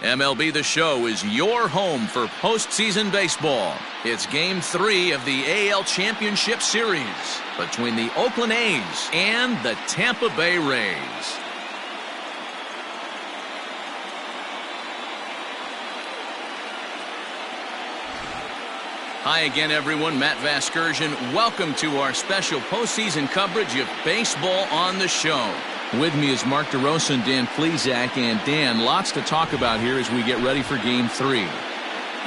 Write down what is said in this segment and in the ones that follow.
MLB The Show is your home for postseason baseball. It's Game 3 of the AL Championship Series between the Oakland A's and the Tampa Bay Rays. Hi again, everyone. Matt Vasgersian. Welcome to our special postseason coverage of Baseball on the Show. With me is Mark DeRosa and Dan Plesac. And Dan, lots to talk about here as we get ready for Game 3.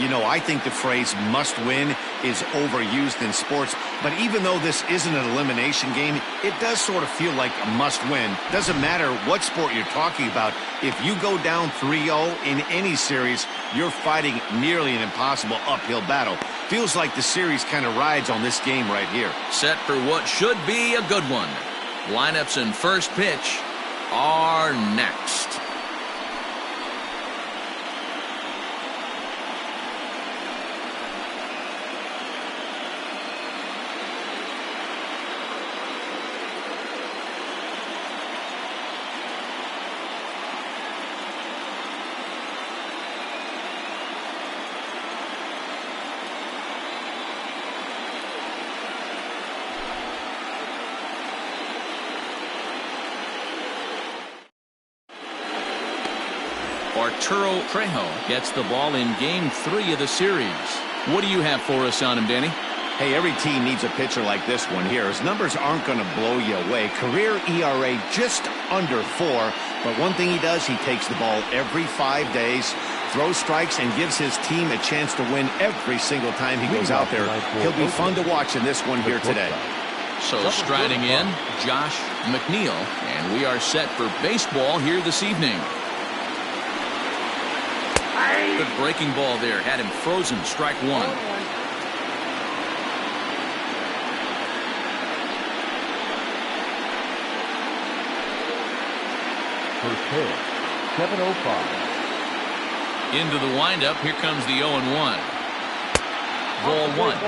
You know, I think the phrase must win is overused in sports, but even though this isn't an elimination game, it does sort of feel like a must win. Doesn't matter what sport you're talking about. If you go down 3-0 in any series, you're fighting nearly an impossible uphill battle. Feels like the series kind of rides on this game right here. Set for what should be a good one. Lineups and first pitch are next. Arturo Trejo gets the ball in Game 3 of the series. What do you have for us on him, Danny? Hey, every team needs a pitcher like this one here. His numbers aren't going to blow you away. Career ERA just under 4. But one thing he does, he takes the ball every 5 days, throws strikes, and gives his team a chance to win every single time he goes out there. He'll be fun to watch in this one here today. So striding in, Josh Mcneil. And we are set for baseball here this evening. Good breaking ball there. Had him frozen. Strike one. First pitch, 7:05. Into the windup. Here comes the 0-1. Ball one.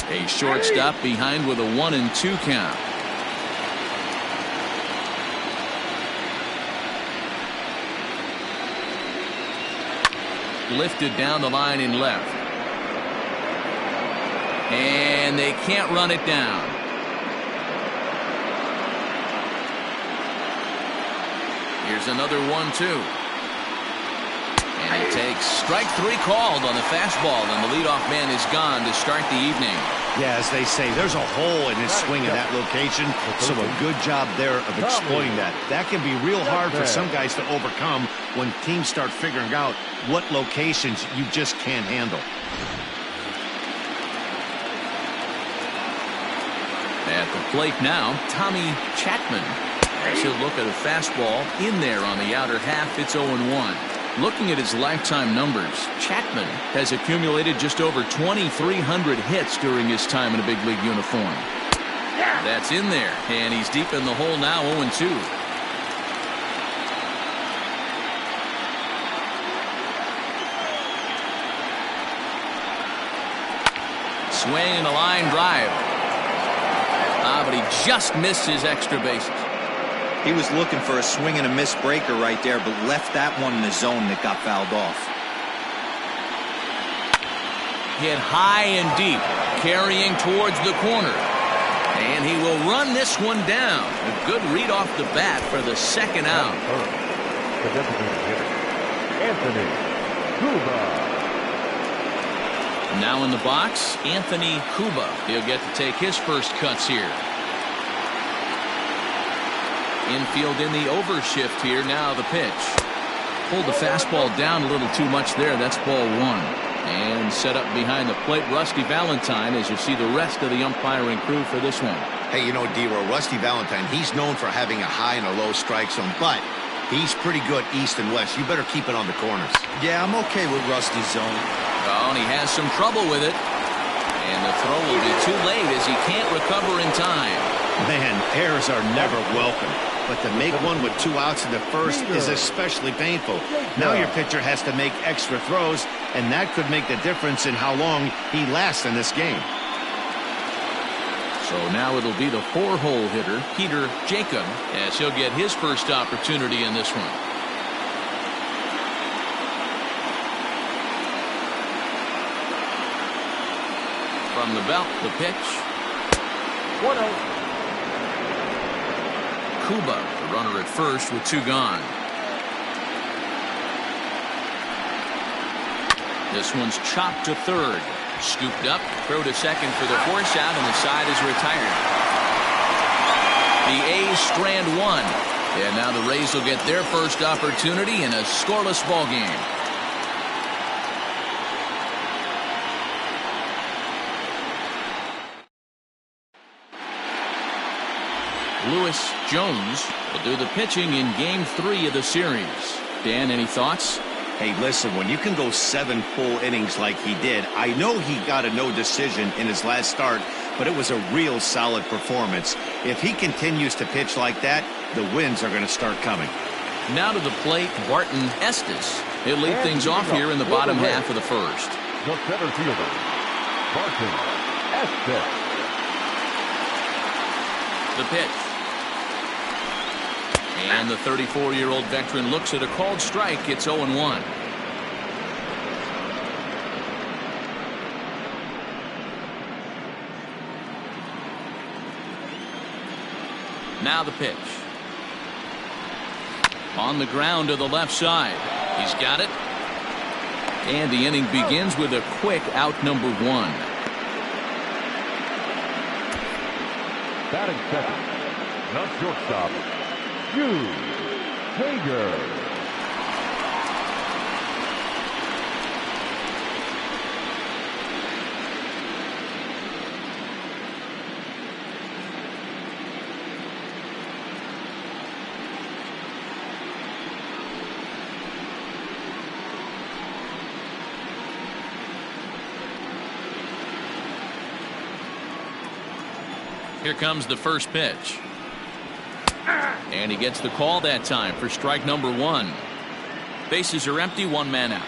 A shortstop behind with a 1-2 count. Lifted down the line in left. And they can't run it down. Here's another 1-2. And he takes strike 3 called on the fastball, and the leadoff man is gone to start the evening. Yeah, as they say, there's a hole in his swing in that location, so a good job there of exploiting that. That can be real hard for some guys to overcome when teams start figuring out what locations you just can't handle. At the plate now, Tommy Chapman. As he'll look at a fastball in there on the outer half, it's 0-1. Looking at his lifetime numbers, Chapman has accumulated just over 2,300 hits during his time in a big league uniform. That's in there, and he's deep in the hole now, 0-2. Swing and a line drive. But he just missed his extra bases. He was looking for a swing and a miss breaker right there, but left that one in the zone that got fouled off. Hit high and deep, carrying towards the corner. And he will run this one down. A good read off the bat for the second out. The designated hitter, Anthony Cuba. Now in the box, Anthony Cuba. He'll get to take his first cuts here. Infield in the overshift here. Now the pitch. Pulled the fastball down a little too much there. That's ball one. And set up behind the plate, Rusty Valentine, as you see the rest of the umpiring crew for this one. Hey, you know, D-Roy, Rusty Valentine, he's known for having a high and a low strike zone, but he's pretty good east and west. You better keep it on the corners. Yeah, I'm okay with Rusty's zone. Oh, and he has some trouble with it. And the throw will be too late as he can't recover in time. Man, errors are never welcome. But to make one with 2 outs in the first is especially painful. Now your pitcher has to make extra throws, and that could make the difference in how long he lasts in this game. So now it'll be the 4-hole hitter, Peter Jacob, as he'll get his first opportunity in this one. From the belt, the pitch. 1-0. Cuba, the runner at first with 2 gone. This one's chopped to third. Scooped up, throw to second for the force out, and the side is retired. The A's strand 1. And now the Rays will get their first opportunity in a scoreless ball game. Lewis Jones will do the pitching in Game 3 of the series. Dan, any thoughts? Hey, listen, when you can go 7 full innings like he did, I know he got a no decision in his last start, but it was a real solid performance. If he continues to pitch like that, the wins are going to start coming. Now to the plate, Barton Estes. He'll lead things off here in the bottom half of the first. The center fielder, Barton Estes. The pitch. And the 34-year-old veteran looks at a called strike. It's 0-1. Now the pitch. On the ground to the left side. He's got it. And the inning begins with a quick out number 1. Batting second, the shortstop, Jude Hager. Here comes the first pitch. And he gets the call that time for strike number 1. Bases are empty, 1 man out.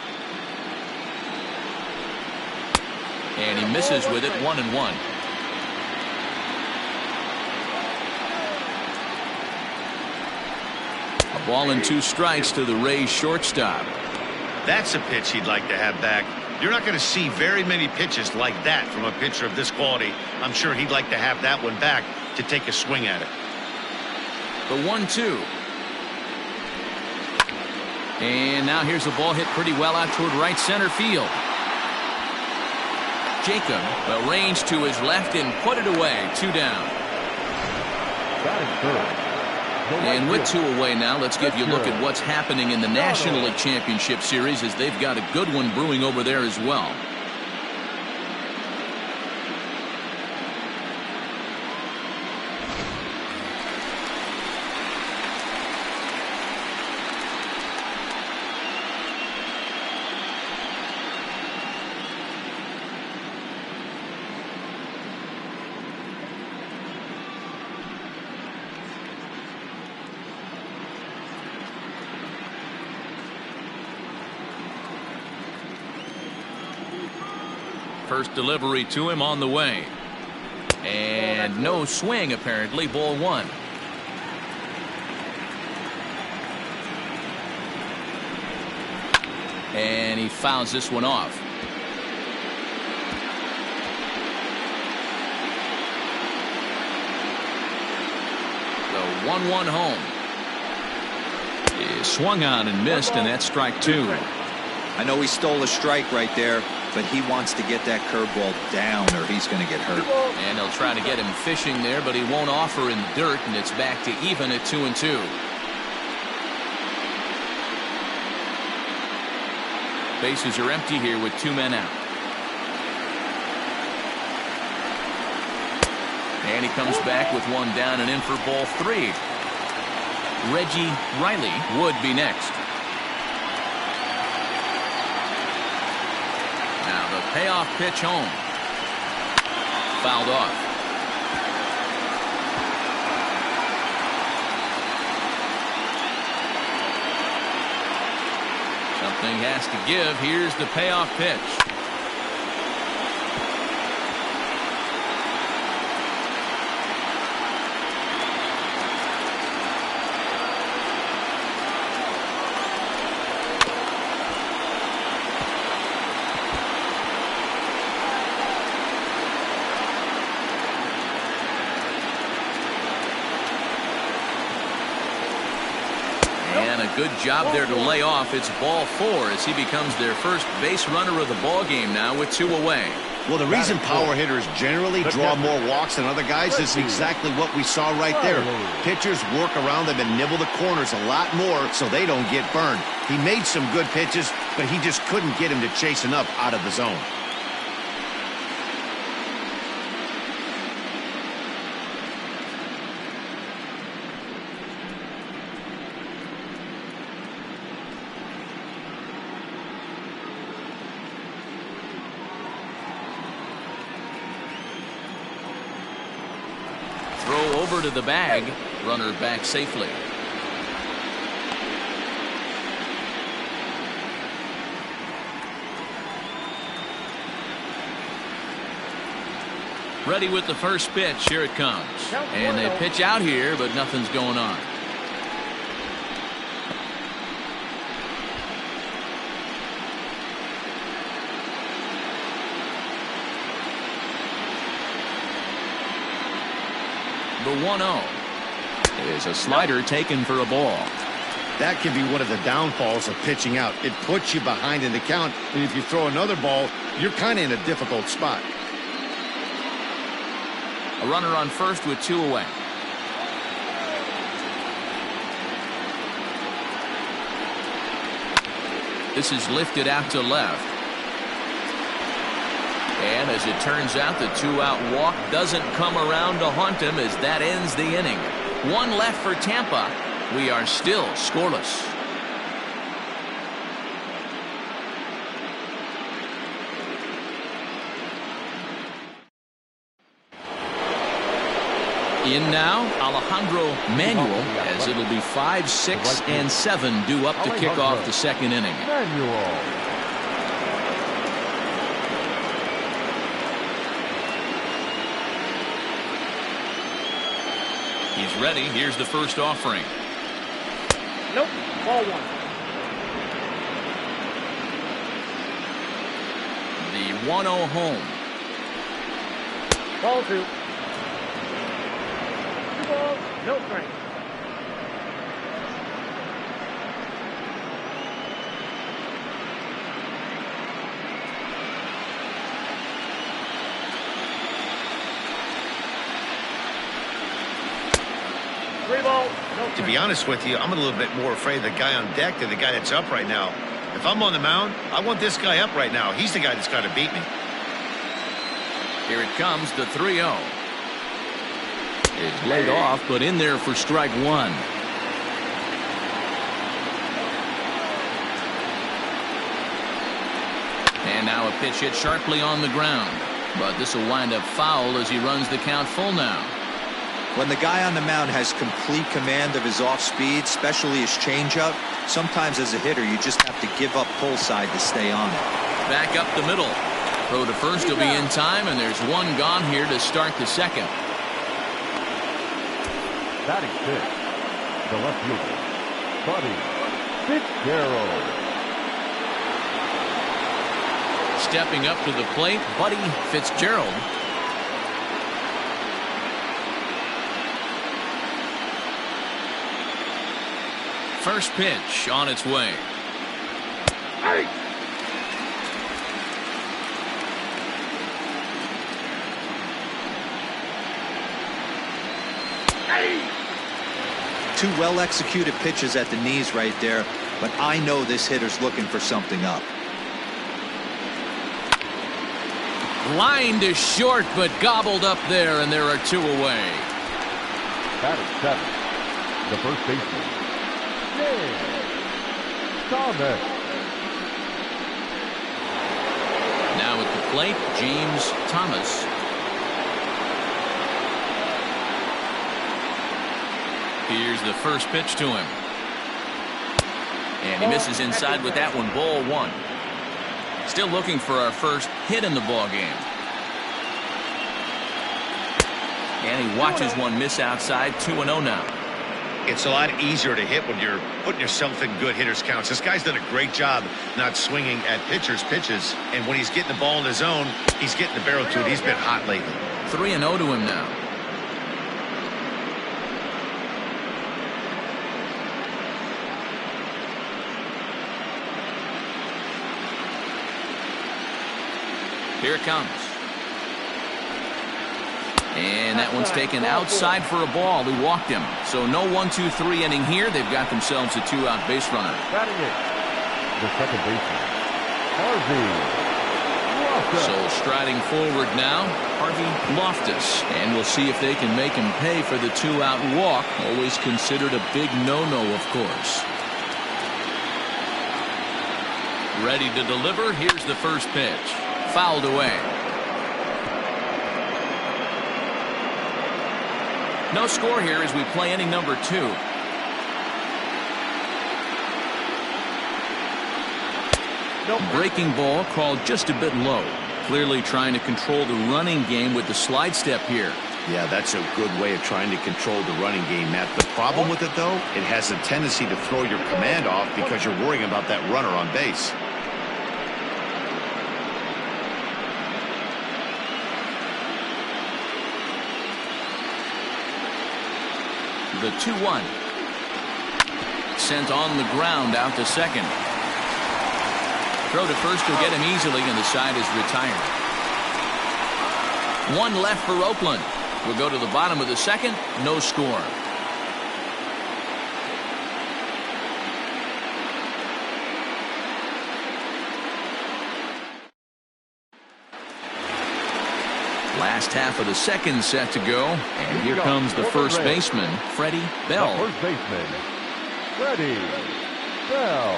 And he misses with it, 1-1. A ball and 2 strikes to the Rays shortstop. That's a pitch he'd like to have back. You're not going to see very many pitches like that from a pitcher of this quality. I'm sure he'd like to have that one back to take a swing at it. The 1-2. And now here's a ball hit pretty well out toward right center field. Jacob will range to his left and put it away. 2 down. Batting third. And with 2 away now, let's give you a look at what's happening in the National League Championship Series, as they've got a good one brewing over there as well. First delivery to him on the way. And no swing, apparently. Ball 1. And he fouls this one off. The 1-1 home is swung on and missed, and that's strike 2. I know he stole a strike right there, but he wants to get that curveball down or he's going to get hurt. And they'll try to get him fishing there, but he won't offer in dirt, and it's back to even at 2-2. Bases are empty here with 2 men out. And he comes back with 1 down and in for ball 3. Reggie Riley would be next. Now the payoff pitch home. Fouled off. Something has to give. Here's the payoff pitch. And a good job there to lay off. It's ball 4 as he becomes their first base runner of the ball game now with 2 away. Well, the reason power hitters generally draw more walks than other guys is exactly what we saw right there. Pitchers work around them and nibble the corners a lot more so they don't get burned. He made some good pitches, but he just couldn't get him to chase enough out of the zone. Throw over to the bag. Runner back safely. Ready with the first pitch. Here it comes. And they pitch out here, but nothing's going on. The 1-0 is a slider taken for a ball. That can be one of the downfalls of pitching out. It puts you behind in the count, and if you throw another ball, you're kind of in a difficult spot. A runner on first with 2 away. This is lifted out to left. And as it turns out, the 2-out walk doesn't come around to haunt him as that ends the inning. 1 left for Tampa. We are still scoreless. In now, Alejandro Manuel, as it'll be 5, 6, and 7 due up to kick off the second inning. He's ready. Here's the first offering. Nope. Ball 1. The 1-0 home. Ball 2. 2 balls. No strike. To be honest with you, I'm a little bit more afraid of the guy on deck than the guy that's up right now. If I'm on the mound, I want this guy up right now. He's the guy that's got to beat me. Here it comes, the 3-0. It's laid off, but in there for strike 1. And now a pitch hit sharply on the ground. But this will wind up foul as he runs the count full now. When the guy on the mound has complete command of his off speed, especially his changeup, sometimes as a hitter you just have to give up pull side to stay on it. Back up the middle. Throw to first will be in time, and there's 1 gone here to start the second. Batting 6, the left fielder, Buddy Fitzgerald. Stepping up to the plate, Buddy Fitzgerald. First pitch on its way. Hey. Hey. 2 well-executed pitches at the knees right there, but I know this hitter's looking for something up. Line to short, but gobbled up there, and there are 2 away. Batting 7, the first baseman, Thomas. Now at the plate, James Thomas. Here's the first pitch to him. And he misses inside with that one. Ball one. Still looking for our first hit in the ball game. And he watches one miss outside. 2-0 now. It's a lot easier to hit when you're putting yourself in good hitters counts. This guy's done a great job not swinging at pitchers' pitches. And when he's getting the ball in his zone, he's getting the barrel to it. He's been hot lately. 3-0 to him now. Here it comes. And that one's taken outside for a ball. He walked him. So no 1-2-3 inning here. They've got themselves a 2-out base runner. Batting it, the second baseman, Harvey Loftus. So striding forward now, Harvey Loftus. And we'll see if they can make him pay for the 2-out walk. Always considered a big no-no, of course. Ready to deliver. Here's the first pitch. Fouled away. No score here as we play inning number 2. Breaking ball called just a bit low. Clearly trying to control the running game with the slide step here. Yeah, that's a good way of trying to control the running game, Matt. The problem with it, though, it has a tendency to throw your command off because you're worrying about that runner on base. The 2-1. Sent on the ground out to second. Throw to first will get him easily, and the side is retired. One left for Oakland. We'll go to the bottom of the second. No score. Last half of the second set to go. And here comes the first baseman, Freddie Bell. The first baseman, Freddie Bell.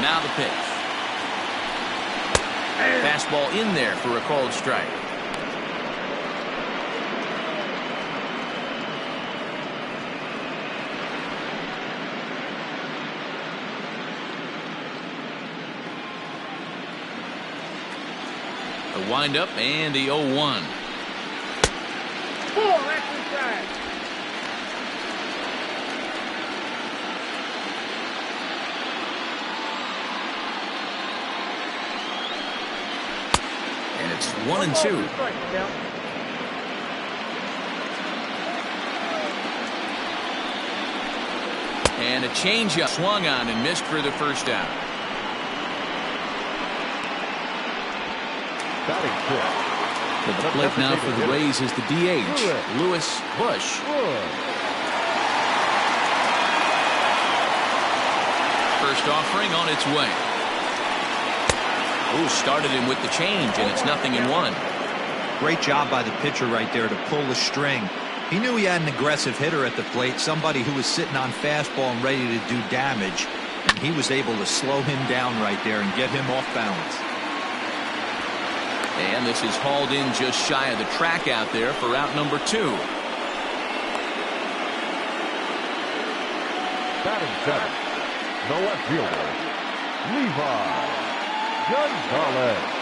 Now the pitch. Fastball in there for a called strike. The windup and the 0-1. And it's 1-2. And a changeup swung on and missed for the first out. To the plate now for the Rays is the DH, Lewis Bush. First offering on its way. Ooh, started him with the change, and it's 0-1. Great job by the pitcher right there to pull the string. He knew he had an aggressive hitter at the plate, somebody who was sitting on fastball and ready to do damage, and he was able to slow him down right there and get him off balance. And this is hauled in just shy of the track out there for out number 2. Batting seventh, the left fielder, Levi Gonzalez.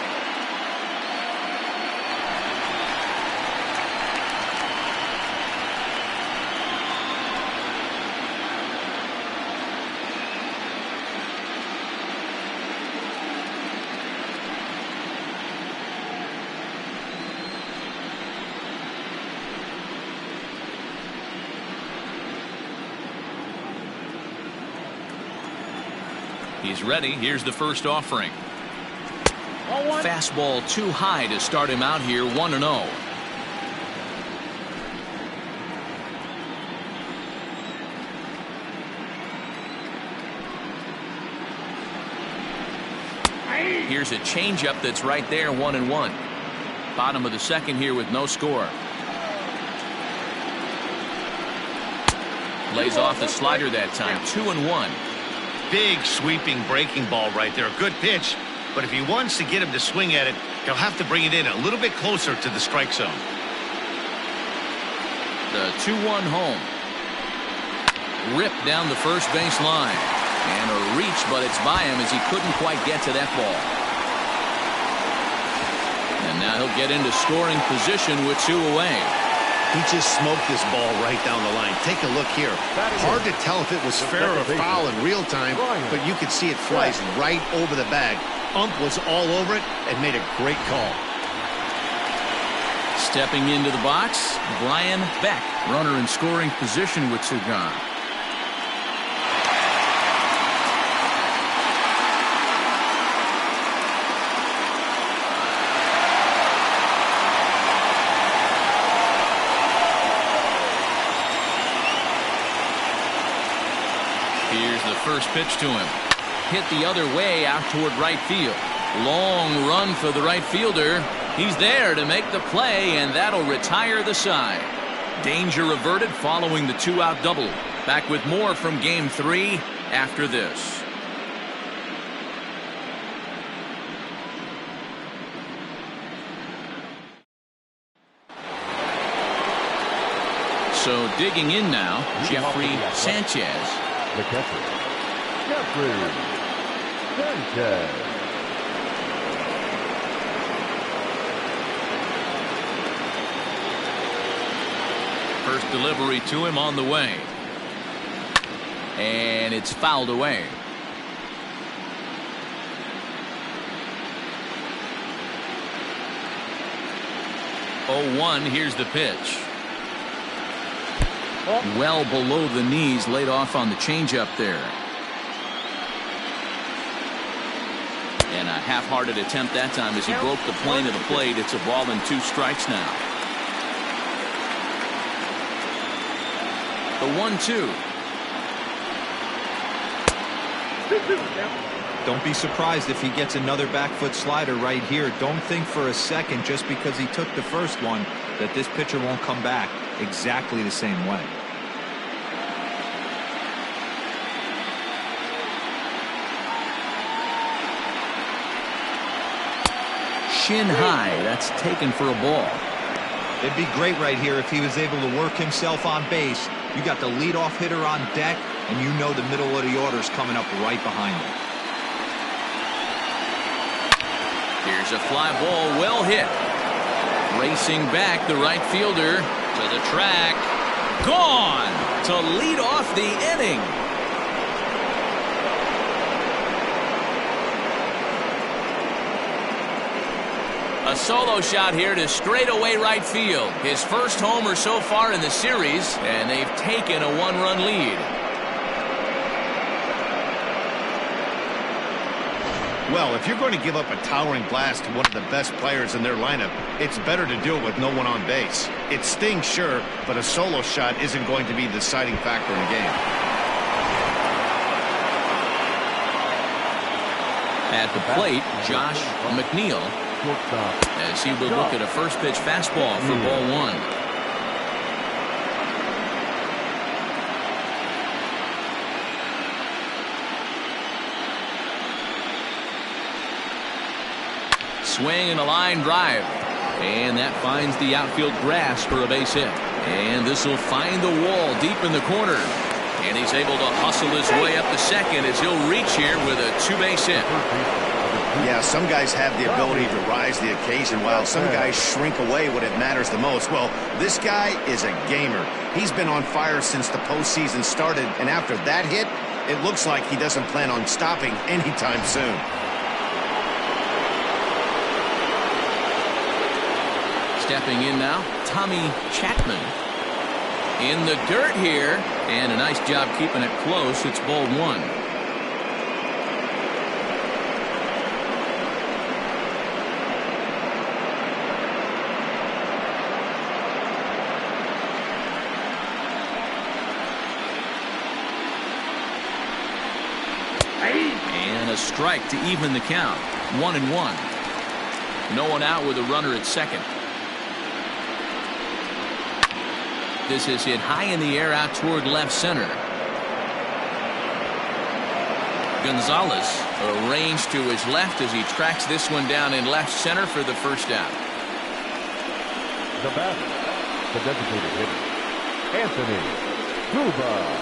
He's ready. Here's the first offering. Fastball too high to start him out here. 1-0. Here's a changeup that's right there. 1-1. Bottom of the second here with no score. Lays off the slider that time. 2-1. Big sweeping breaking ball right there. A good pitch, but if he wants to get him to swing at it, he'll have to bring it in a little bit closer to the strike zone. The 2-1 home. Ripped down the first base line. And a reach, but it's by him as he couldn't quite get to that ball. And now he'll get into scoring position with 2 away. He just smoked this ball right down the line. Take a look here. Hard to tell if it was fair or foul in real time, but you could see it flies right over the bag. Ump was all over it and made a great call. Stepping into the box, Brian Beck. Runner in scoring position with 2 gone. Here's the first pitch to him. Hit the other way out toward right field. Long run for the right fielder. He's there to make the play, and that'll retire the side. Danger averted following the 2-out double. Back with more from Game 3 after this. So digging in now, Jeffrey Sanchez. The catcher, Jeffrey Sanchez. First delivery to him on the way. And it's fouled away. Oh, 1, here's the pitch. Well below the knees, laid off on the changeup there. And a half-hearted attempt that time as he broke the plane of the plate. It's a ball and 2 strikes now. The 1-2. Don't be surprised if he gets another back foot slider right here. Don't think for a second, just because he took the first one, that this pitcher won't come back exactly the same way. Shin high. That's taken for a ball. It'd be great right here if he was able to work himself on base. You got the leadoff hitter on deck, and you know the middle of the order's coming up right behind him. Here's a fly ball, well hit. Racing back, the right fielder to the track. Gone to lead off the inning. A solo shot here to straightaway right field. His first homer so far in the series, and they've taken a 1-run lead. Well, if you're going to give up a towering blast to one of the best players in their lineup, it's better to do it with no one on base. It stings, sure, but a solo shot isn't going to be the deciding factor in the game. At the plate, Josh Mcneil, as he will look at a first pitch fastball for ball 1. Swing and a line drive, and that finds the outfield grass for a base hit. And this will find the wall deep in the corner, and he's able to hustle his way up to second as he'll reach here with a 2-base hit. Yeah, some guys have the ability to rise the occasion while some guys shrink away when it matters the most. Well, this guy is a gamer. He's been on fire since the postseason started, and after that hit, it looks like he doesn't plan on stopping anytime soon. Stepping in now, Tommy Chapman. In the dirt here, and a nice job keeping it close. It's ball 1. And a strike to even the count. 1-1. No one out with a runner at second. This is hit high in the air out toward left center. Gonzalez arranged to his left as he tracks this one down in left center for the first out. The batter, the designated hitter, Anthony Cuba.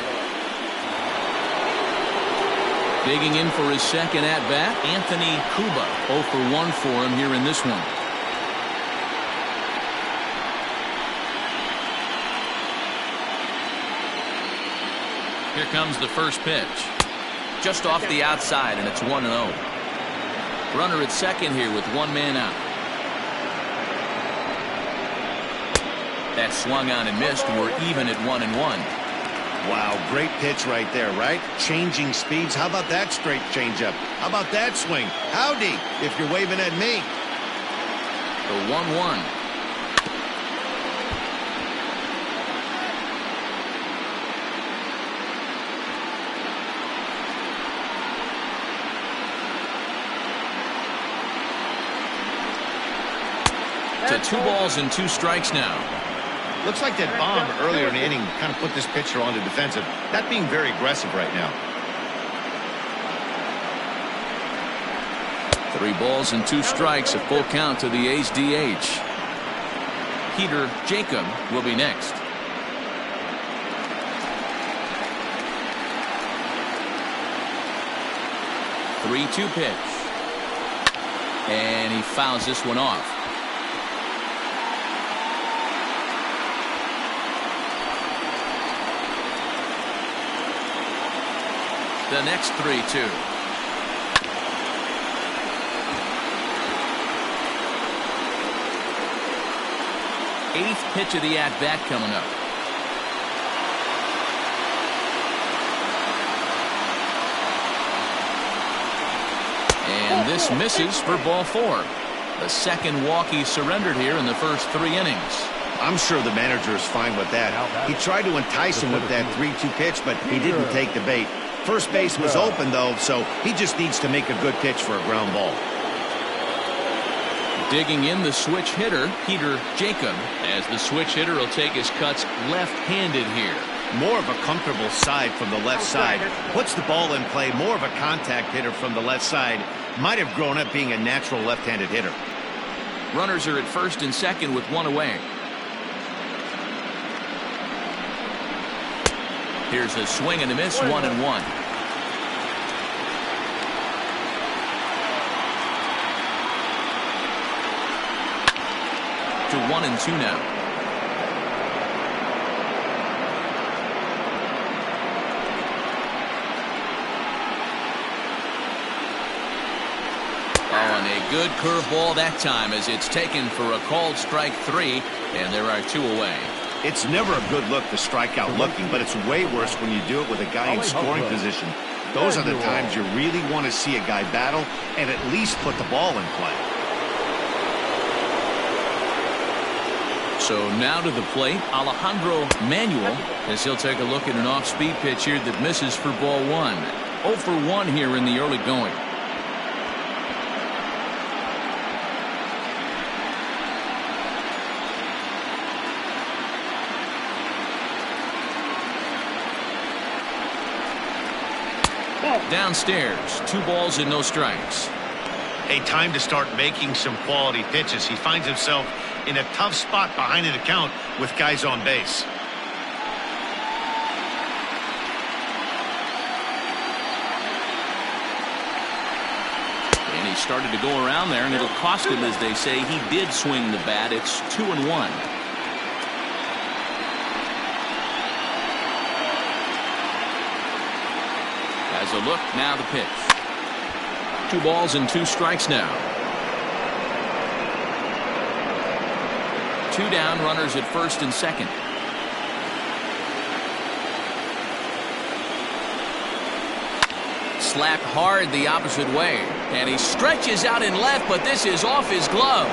Digging in for his second at-bat, Anthony Cuba. 0 for 1 for him here in this one. Here comes the first pitch. Just off the outside, and it's 1-0. Runner at second here with one man out. That swung on and missed. We're even at 1-1. Wow, great pitch right there, right? Changing speeds. How about that straight changeup? How about that swing? Howdy, if you're waving at me. The 1-1. To 2 balls and 2 strikes now. Looks like that bomb earlier in the inning kind of put this pitcher on the defensive. Not being very aggressive right now. 3 balls and 2 strikes, a full count to the A's DH. Peter Jacob will be next. Three-two pitch. And he fouls this one off. The next 3-2. Eighth pitch of the at-bat coming up. And this misses for ball 4. The second walk he surrendered here in the first 3 innings. I'm sure the manager is fine with that. He tried to entice him with that 3-2 pitch, but he didn't take the bait. First base was open, though, so he just needs to make a good pitch for a ground ball. Digging in the switch hitter, Peter Jacob, as the switch hitter will take his cuts left-handed here. More of a comfortable side from the left side. Puts the ball in play. More of a contact hitter from the left side. Might have grown up being a natural left-handed hitter. Runners are at first and second with 1 away. Here's a swing and a miss, 1-1. To 1-2 now. Oh, and a good curveball that time as it's taken for a called strike 3, and there are 2 away. It's never a good look to strike out looking, but it's way worse when you do it with a guy in scoring position. Those are the times you really want to see a guy battle and at least put the ball in play. So now to the plate, Alejandro Manuel, as he'll take a look at an off-speed pitch here that misses for ball 1. 0 for 1 here in the early going. Downstairs, 2 balls and no strikes. A time to start making some quality pitches. He finds himself in a tough spot behind an account with guys on base. And he started to go around there, and it'll cost him, as they say. He did swing the bat. It's 2-1. As a look, now the pitch. 2 balls and 2 strikes now. 2 down, runners at first and second. Slapped hard the opposite way, and he stretches out in left, but this is off his glove.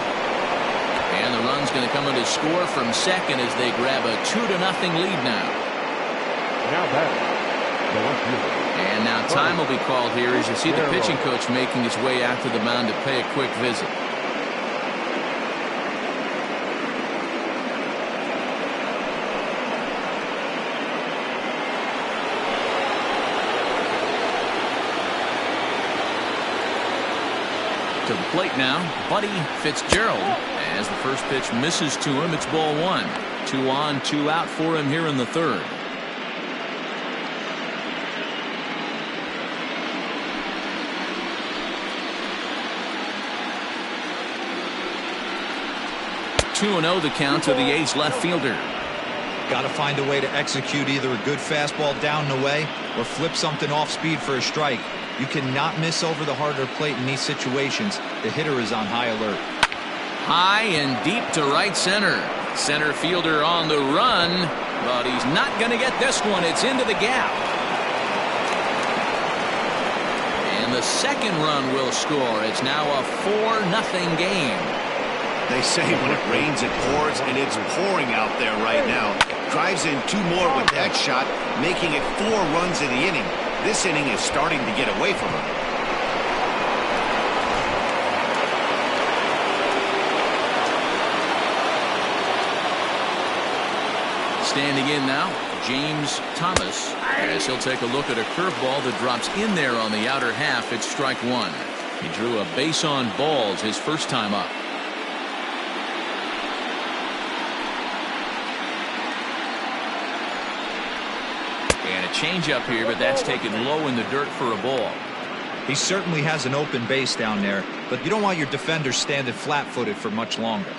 And the run's going to come in to score from second as they grab a 2-0 lead now. Now batting, the left fielder. And now time will be called here as you see the pitching coach making his way out to the mound to pay a quick visit. To the plate now, Buddy Fitzgerald. As the first pitch misses to him, it's ball 1. 2 on, 2 out for him here in the third. Two and 0 the count to the A's left fielder. Got to find a way to execute either a good fastball down and away or flip something off speed for a strike. You cannot miss over the harder plate in these situations. The hitter is on high alert. High and deep to right center. Center fielder on the run, but he's not going to get this one. It's into the gap. And the second run will score. It's now a 4-0 game. They say when it rains, it pours, and it's pouring out there right now. Drives in 2 more with that shot, making it 4 runs in the inning. This inning is starting to get away from him. Standing in now, James Thomas, as he'll take a look at a curveball that drops in there on the outer half. It's strike 1. He drew a base on balls his first time up. And a changeup here, but that's taken low in the dirt for a ball. He certainly has an open base down there, but you don't want your defenders standing flat-footed for much longer.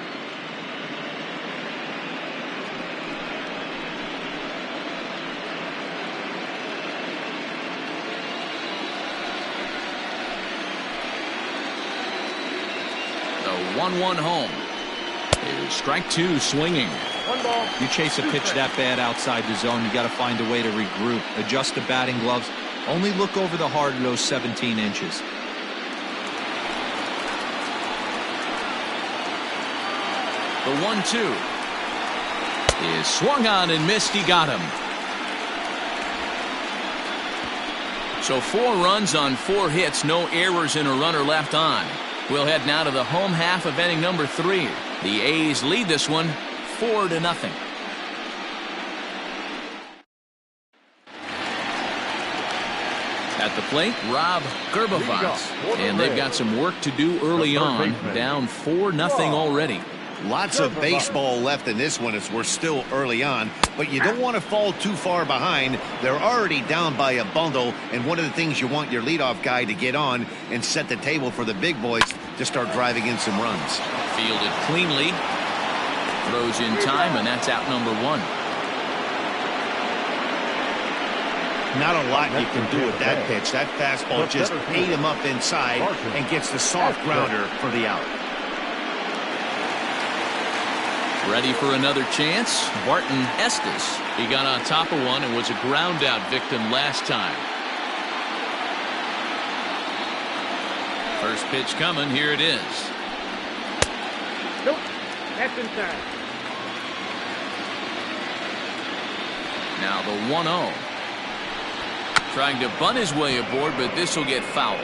The 1-1 home. Here's strike 2 swinging. 1 ball. You chase a pitch that bad outside the zone, you got to find a way to regroup, adjust the batting gloves, only look over the heart of those 17 inches. The 1-2 is swung on and missed. He got him. So 4 runs on 4 hits, no errors and a runner left on. We'll head now to the home half of inning number 3. The A's lead this one 4-0. At the plate, Rob Gerbavans. And they've got some work to do early on. Down 4-0 already. Lots of baseball left in this one as we're still early on, but you don't want to fall too far behind. They're already down by a bundle, and one of the things you want your leadoff guy to get on and set the table for the big boys to start driving in some runs. Fielded cleanly. Throws in time, and that's out number 1. Not a lot you can do with that pitch. That fastball just ate him up inside and gets the soft grounder for the out. Ready for another chance. Barton Estes. He got on top of one and was a ground out victim last time. First pitch coming. Here it is. Nope. That's inside. Now the 1-0. Trying to bunt his way aboard, but this will get foul.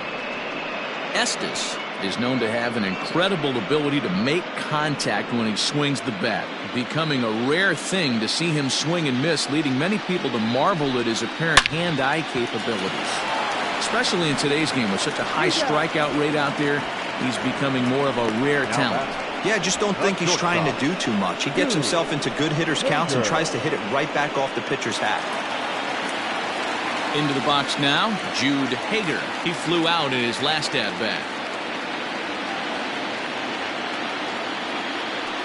Estes is known to have an incredible ability to make contact when he swings the bat, becoming a rare thing to see him swing and miss, leading many people to marvel at his apparent hand-eye capabilities. Especially in today's game with such a high strikeout rate out there, he's becoming more of a rare talent. Yeah, I just don't think he's trying to do too much. He gets himself into good hitters' counts and tries to hit it right back off the pitcher's hat. Into the box now, Jude Hager. He flew out in his last at-bat.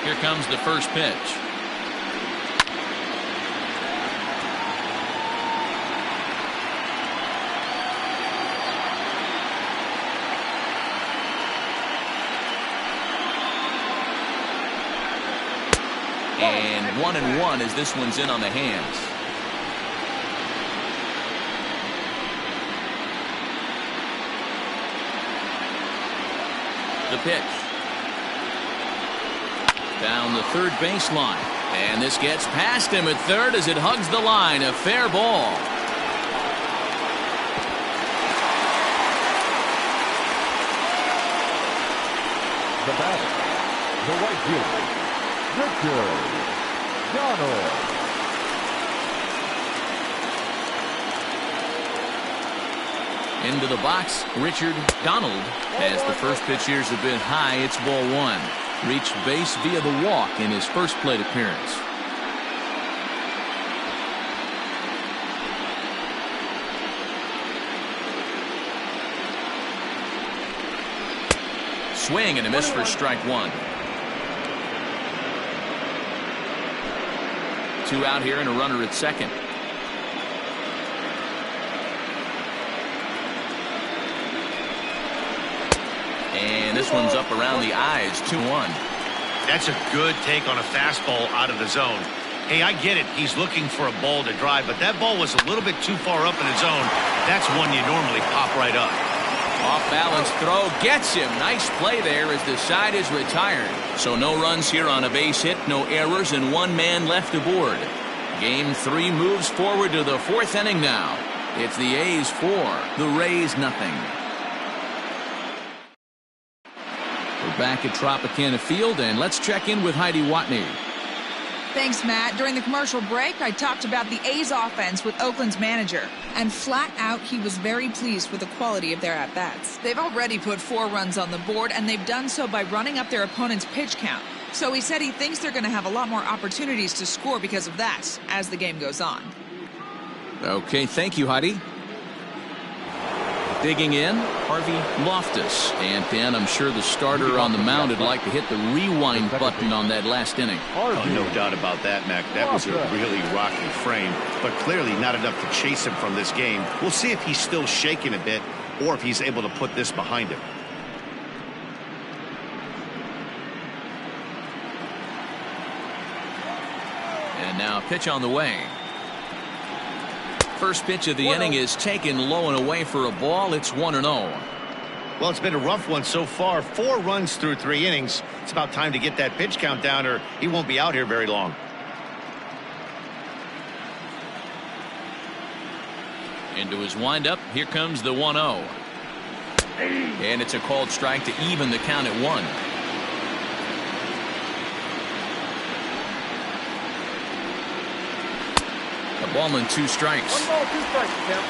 Here comes the first pitch. And 1-1 as this one's in on the hands. The pitch. Down the third baseline. And this gets past him at third as it hugs the line. A fair ball. The batter, the right fielder, Richard Donald. Into the box, Richard Donald. As the first pitch here is a bit high, it's ball 1. Reached base via the walk in his first plate appearance. swing and a miss for strike one. 2 out here and a runner at second. And this one's up around the eyes, 2-1. That's a good take on a fastball out of the zone. Hey, I get it. He's looking for a ball to drive, but that ball was a little bit too far up in the zone. That's one you normally pop right up. Off balance throw gets him. Nice play there as the side is retired. So no runs here on a base hit, no errors, and 1 man left aboard. Game 3 moves forward to the 4th inning now. It's the A's 4, the Rays nothing. We're back at Tropicana Field, and let's check in with Heidi Watney. Thanks, Matt. During the commercial break, I talked about the A's offense with Oakland's manager. And flat out, he was very pleased with the quality of their at-bats. They've already put 4 runs on the board, and they've done so by running up their opponent's pitch count. So he said he thinks they're going to have a lot more opportunities to score because of that as the game goes on. Okay, thank you, Heidi. Digging in, Harvey Loftus. And Dan, I'm sure the starter on the mound would like to hit the rewind button on that last inning. Oh, no doubt about that, Mac. That was a really rocky frame, but clearly not enough to chase him from this game. We'll see if he's still shaking a bit or if he's able to put this behind him. And now a pitch on the way. First pitch of the inning is taken low and away for a ball. It's 1-0. Well, it's been a rough one so far. 4 runs through 3 innings. It's about time to get that pitch count down or he won't be out here very long. Into his windup. Here comes the 1-0. And it's a called strike to even the count at 1. A ball and 2 strikes. 1 ball, 2 strikes, count.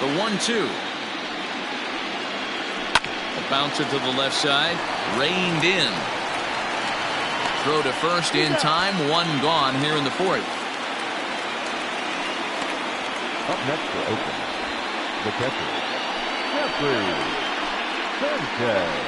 The 1-2. A bouncer to the left side. Reined in. Throw to first in time. 1 gone here in the 4th. Up next for Oakland, the catcher, Sanchez.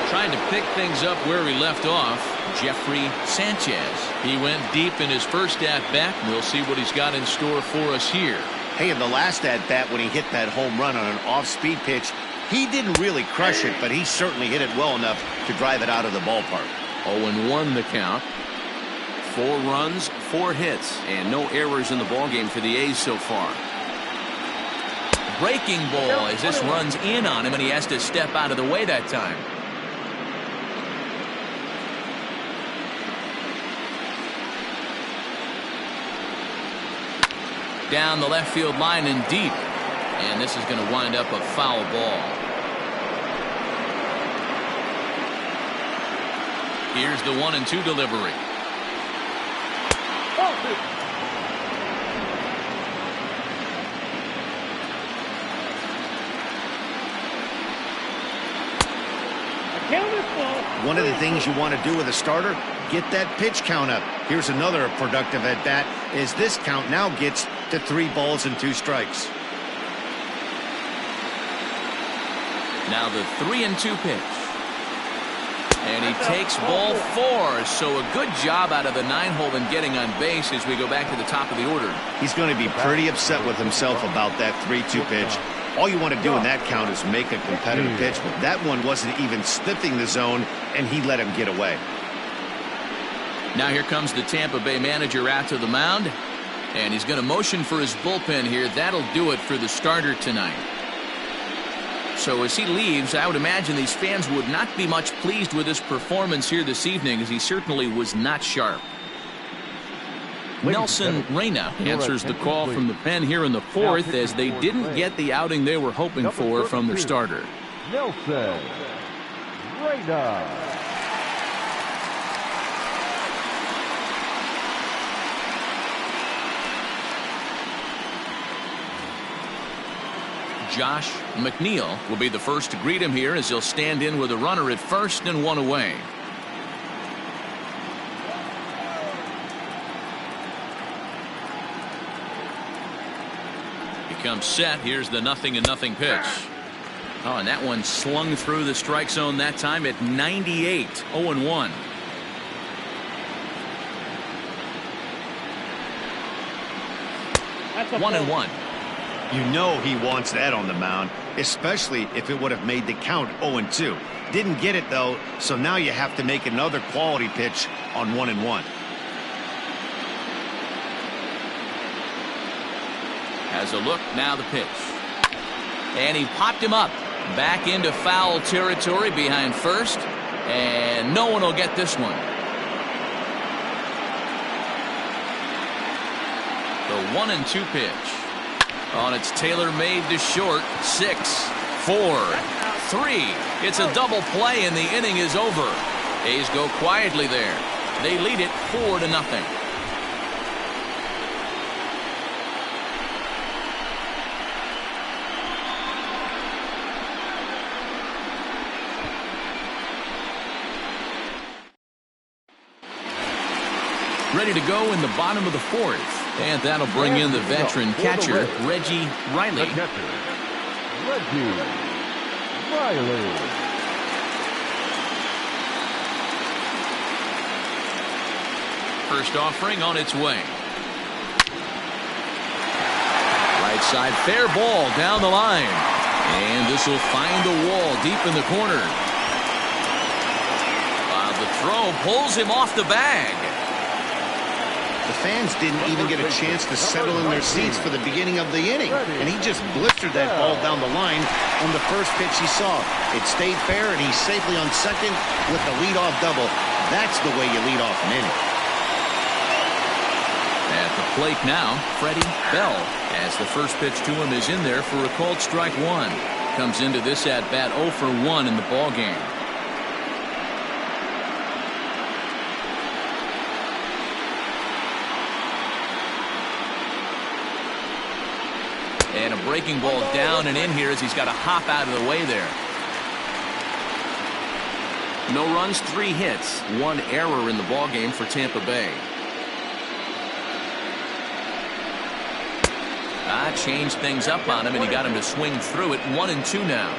Trying to pick things up where he left off, Jeffrey Sanchez. He went deep in his first at-bat. We'll see what he's got in store for us here. Hey, in the last at-bat when he hit that home run on an off-speed pitch, he didn't really crush it, but he certainly hit it well enough to drive it out of the ballpark. 0-1 the count. 4 runs, 4 hits, and no errors in the ballgame for the A's so far. Breaking ball as this runs in on him, and he has to step out of the way that time. Down the left field line and deep. And this is going to wind up a foul ball. Here's the 1-2 delivery. One of the things you want to do with a starter, get that pitch count up. Here's another productive at bat as this count now gets to 3 balls and 2 strikes. Now the 3-2 pitch. And he takes ball 4. So a good job out of the 9-hole in getting on base as we go back to the top of the order. He's going to be pretty upset with himself about that 3-2 pitch. All you want to do in that count is make a competitive pitch, but that one wasn't even sniffing the zone, and he let him get away. Now here comes the Tampa Bay manager out to the mound, and he's going to motion for his bullpen here. That'll do it for the starter tonight. So as he leaves, I would imagine these fans would not be much pleased with his performance here this evening, as he certainly was not sharp. Nelson Reyna answers the call from the pen here in the 4th as they didn't get the outing they were hoping for from their starter. Nelson Reyna. Josh Mcneil will be the first to greet him here as he'll stand in with a runner at first and 1 away. comes set. Here's the 0-0 pitch. Oh, and that one slung through the strike zone that time at 98. 0-1. That's a 1-1. You know he wants that on the mound, especially if it would have made the count 0-2. Didn't get it, though, so now you have to make another quality pitch on 1-1. Has a look, now the pitch. And he popped him up. Back into foul territory behind first. And no one will get this one. The 1-2 pitch. Oh, and it's tailor-made to short. 6, 4, 3. It's a double play and the inning is over. A's go quietly there. They lead it 4-0. Ready to go in the bottom of the fourth. And that'll bring in the veteran catcher, Reggie Riley. The catcher, Reggie Riley. First offering on its way. Right side, fair ball down the line. And this will find the wall deep in the corner. The throw pulls him off the bag. The fans didn't even get a chance to settle in their seats for the beginning of the inning, and he just blistered that ball down the line on the first pitch he saw. It stayed fair, and he's safely on second with the leadoff double. That's the way you lead off an inning. At the plate now, Freddie Bell, as the first pitch to him is in there for a called strike one. Comes into this at bat 0 for 1 in the ball game. And a breaking ball down and in here as he's got to hop out of the way there. No runs, 3 hits, 1 error in the ball game for Tampa Bay. Changed things up on him and he got him to swing through it. 1-2 now.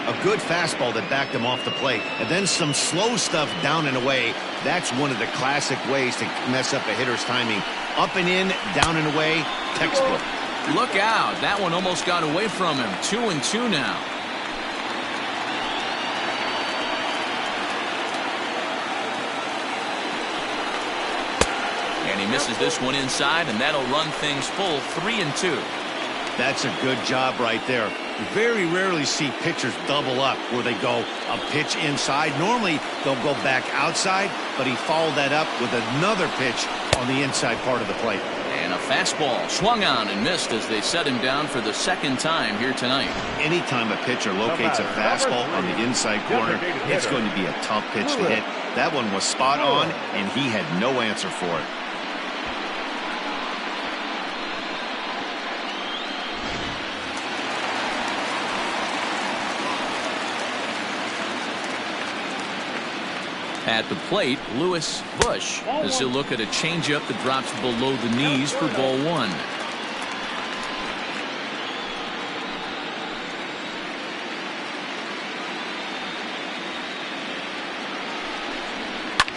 A good fastball that backed him off the plate, and then some slow stuff down and away. That's one of the classic ways to mess up a hitter's timing. Up and in, down and away, textbook. Look out. That one almost got away from him. 2-2 now. And he misses this one inside, and that'll run things full. 3-2. That's a good job right there. Very rarely see pitchers double up where they go a pitch inside. Normally they'll go back outside, but he followed that up with another pitch on the inside part of the plate. And a fastball swung on and missed as they set him down for the second time here tonight. Anytime a pitcher locates a fastball on the inside corner, it's going to be a tough pitch to hit. That one was spot on, and he had no answer for it. At the plate, Lewis Bush as he'll look at a changeup that drops below the knees for ball 1.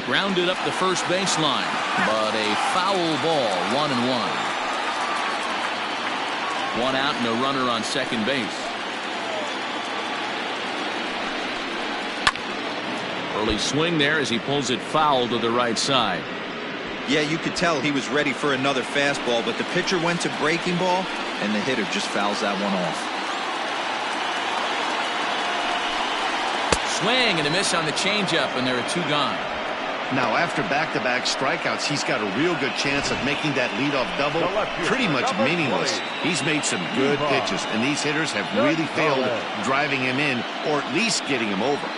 Grounded up the first baseline, but a foul ball. 1-1. 1 out and a runner on second base. Early swing there as he pulls it foul to the right side. Yeah, you could tell he was ready for another fastball, but the pitcher went to breaking ball, and the hitter just fouls that one off. Swing and a miss on the changeup, and there are 2 gone. Now, after back-to-back strikeouts, he's got a real good chance of making that leadoff double pretty much meaningless. He's made some good pitches, and these hitters have really failed driving him in or at least getting him over.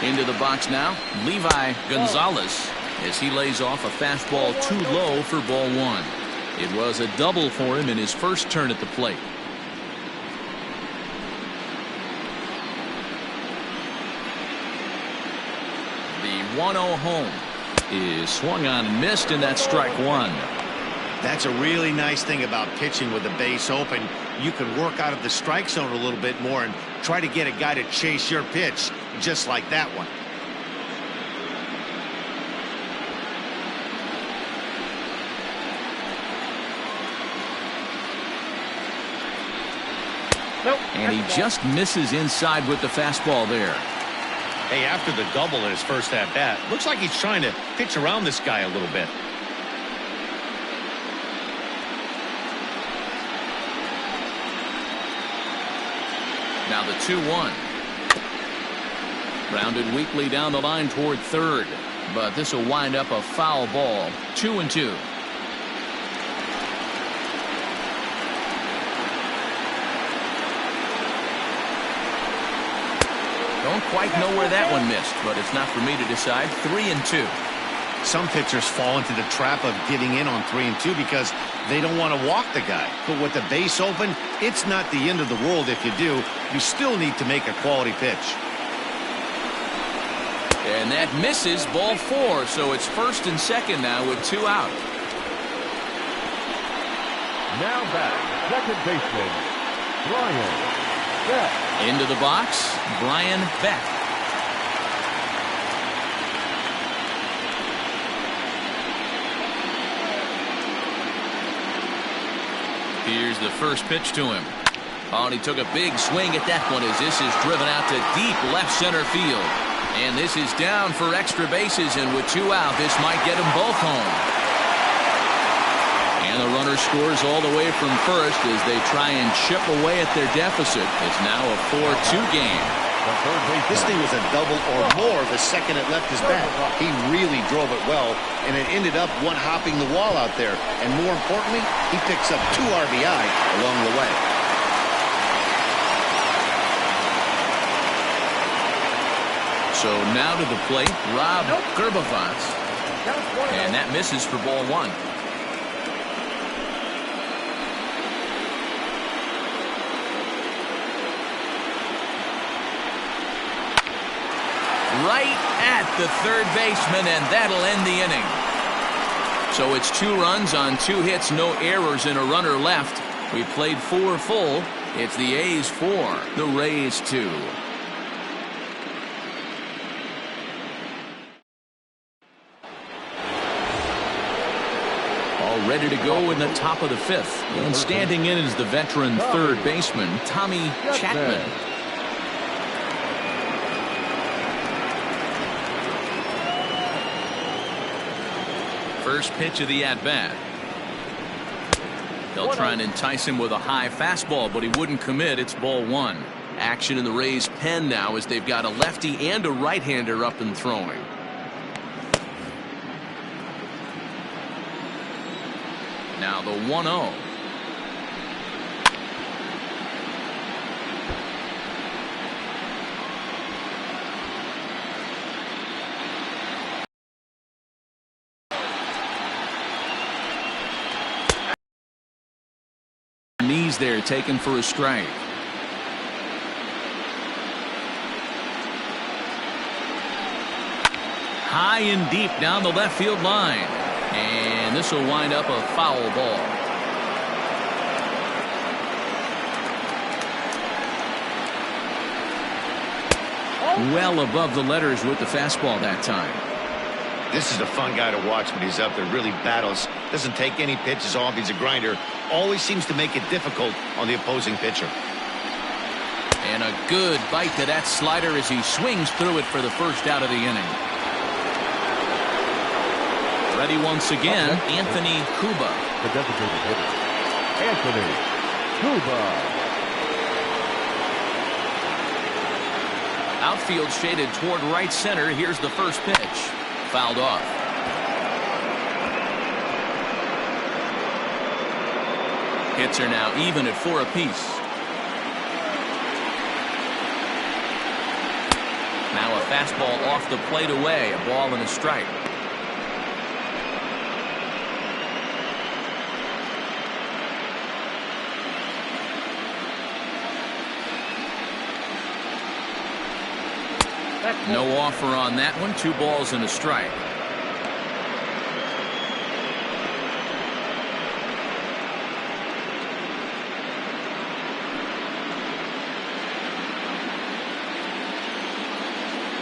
Into the box now, Levi Gonzalez as he lays off a fastball too low for ball 1. It was a double for him in his first turn at the plate. The 1-0 home. is swung on and missed, and that's strike one. That's a really nice thing about pitching with the base open. You can work out of the strike zone a little bit more and try to get a guy to chase your pitch, just like that one. And he just misses inside with the fastball there. Hey, after the double in his first at-bat, looks like he's trying to pitch around this guy a little bit. Now the 2-1. Grounded weakly down the line toward third, but this will wind up a foul ball. 2-2. Don't quite know where that one missed, but it's not for me to decide. 3-2. Some pitchers fall into the trap of giving in on 3-2 because they don't want to walk the guy. But with the base open, it's not the end of the world if you do. You still need to make a quality pitch. And that misses, ball 4, so it's first and second now with 2 out. Now back, second baseman, Brian Beck. Into the box, Brian Beck. Here's the first pitch to him. Oh, and he took a big swing at that one as this is driven out to deep left center field. And this is down for extra bases, and with 2 out, this might get them both home. And the runner scores all the way from first as they try and chip away at their deficit. It's now a 4-2 game. This thing was a double or more the second it left his bat. He really drove it well, and it ended up one-hopping the wall out there. And more importantly, he picks up 2 RBI along the way. So now to the plate, Rob Gerbavaz. And that misses for ball 1. Right at the third baseman, and that'll end the inning. So it's 2 runs on 2 hits, no errors, and a runner left. We played 4 full. It's the A's 4, the Rays 2. All ready to go in the top of the 5th. And standing in is the veteran third baseman, Tommy Chapman. First pitch of the at-bat. They'll try and entice him with a high fastball, but he wouldn't commit. It's ball 1. Action in the Rays' pen now as they've got a lefty and a right-hander up and throwing. Now the 1-0. Knees there taken for a strike. High and deep down the left field line. And this will wind up a foul ball. Well above the letters with the fastball that time. This is a fun guy to watch when he's up there. Really battles. Doesn't take any pitches off. He's a grinder. Always seems to make it difficult on the opposing pitcher. And a good bite to that slider as he swings through it for the first out of the inning. Ready once again, Anthony Cuba. The designated hitter, Anthony Cuba. Outfield shaded toward right center. Here's the first pitch. Fouled off. Hits are now even at 4 apiece. Now a fastball off the plate away. A ball and a strike. No offer on that one. 2 balls and a strike.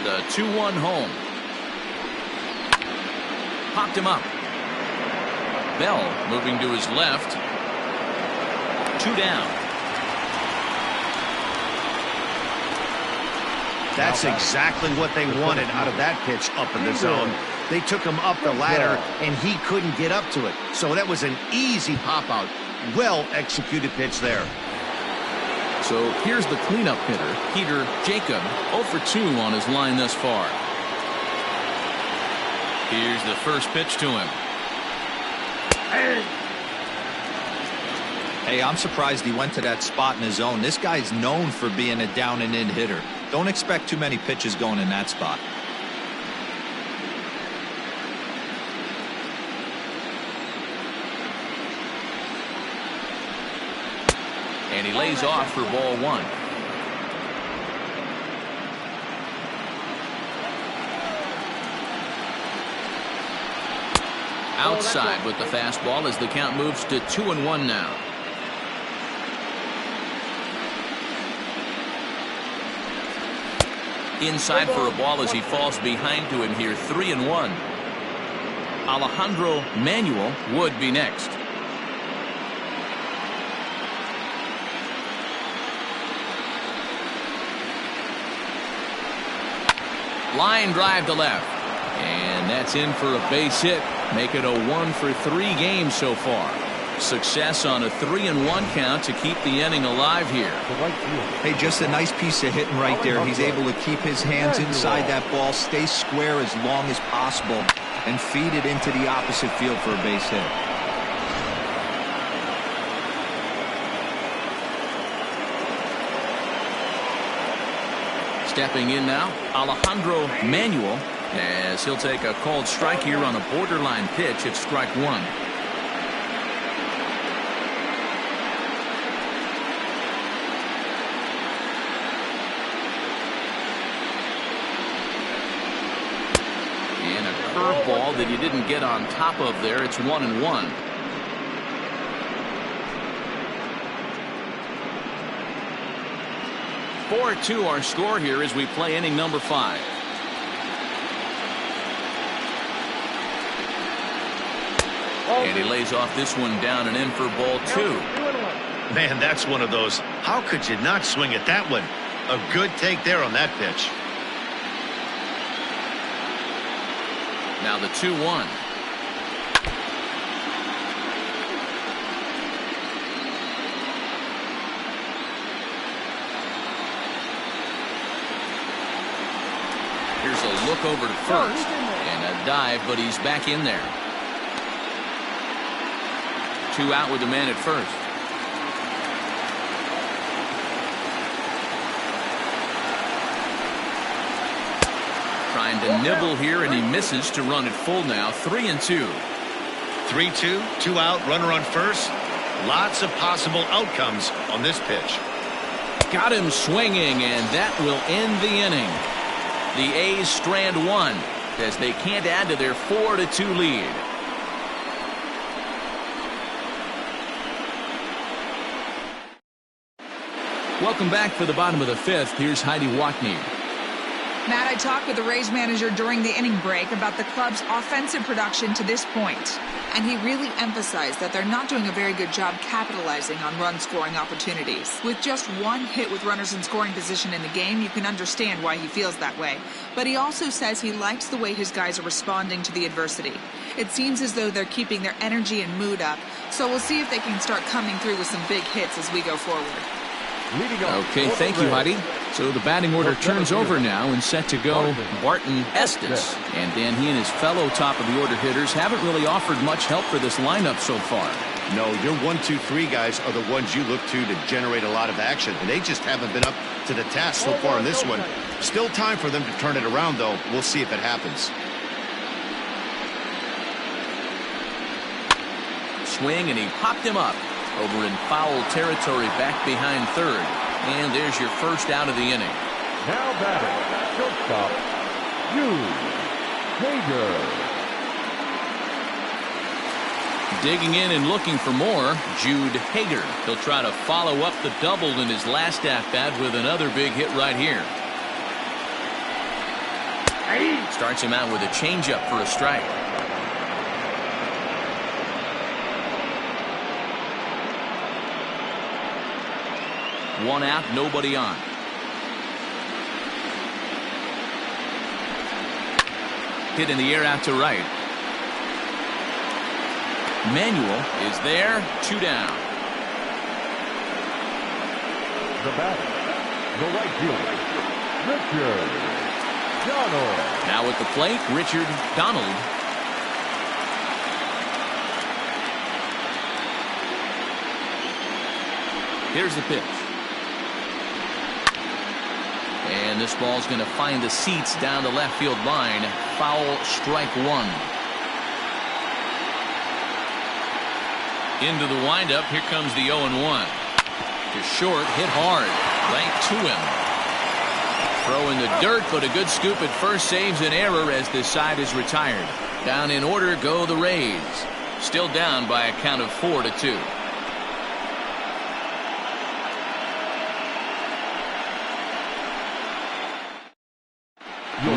The 2-1 home. Popped him up. Bell moving to his left. 2 down. That's exactly what they wanted out of that pitch up in the zone. They took him up the ladder, and he couldn't get up to it. So that was an easy pop-out. Well-executed pitch there. So here's the cleanup hitter, Jacob, 0 for 2 on his line thus far. Here's the first pitch to him. Hey, I'm surprised he went to that spot in his zone. This guy's known for being a down-and-in hitter. Don't expect too many pitches going in that spot. And he lays off for ball 1. Outside with the fastball as the count moves to 2-1 now. Inside for a ball as he falls behind to him here. 3-1. Alejandro Manuel would be next. Line drive to left. And that's in for a base hit. Make it a 1 for 3 game so far. Success on a 3-1 count to keep the inning alive here. Hey, just a nice piece of hitting right there. He's able to keep his hands inside that ball, stay square as long as possible, and feed it into the opposite field for a base hit. Stepping in now, Alejandro Manuel, as he'll take a called strike here on a borderline pitch at strike 1. And a curveball that he didn't get on top of there. It's 1-1. (4-2) our score here as we play inning number 5. And he lays off this one down and in for ball 2. Man, that's one of those. How could you not swing at that one? A good take there on that pitch. Now the 2-1. Here's a look over to first. And a dive, but he's back in there. 2 out with the man at first. Trying to nibble here, and he misses to run it full now. 3-2. 3-2, 2 out, runner on first. Lots of possible outcomes on this pitch. Got him swinging, and that will end the inning. The A's strand 1 as they can't add to their 4-2 lead. Welcome back for the bottom of the 5th. Here's Heidi Watney. Matt, I talked with the Rays manager during the inning break about the club's offensive production to this point, and he really emphasized that they're not doing a very good job capitalizing on run-scoring opportunities. With just 1 hit with runners in scoring position in the game, you can understand why he feels that way. But he also says he likes the way his guys are responding to the adversity. It seems as though they're keeping their energy and mood up, so we'll see if they can start coming through with some big hits as we go forward. Okay, thank you, Heidi. So the batting order turns over now and set to go Barton Estes. And Dan, he and his fellow top-of-the-order hitters haven't really offered much help for this lineup so far. No, your 1, 2, 3 guys are the ones you look to generate a lot of action. And they just haven't been up to the task so far in this one. Still time for them to turn it around, though. We'll see if it happens. Swing, and he popped him up. Over in foul territory back behind third. And there's your first out of the inning. Now batting, shortstop, Jude Hager. Digging in and looking for more, Jude Hager. He'll try to follow up the double in his last at-bat with another big hit right here. Starts him out with a changeup for a strike. One out, nobody on. Hit in the air out to right. Manuel is there, 2 down. The batter, the right fielder, Richard Donald. Now at the plate, Richard Donald. Here's the pitch. And this ball's going to find the seats down the left field line. Foul, strike 1. Into the windup. Here comes the 0-1. To short, hit hard. Right to him. Throw in the dirt, but a good scoop at first saves an error as this side is retired. Down in order go the Rays. Still down by a count of 4-2.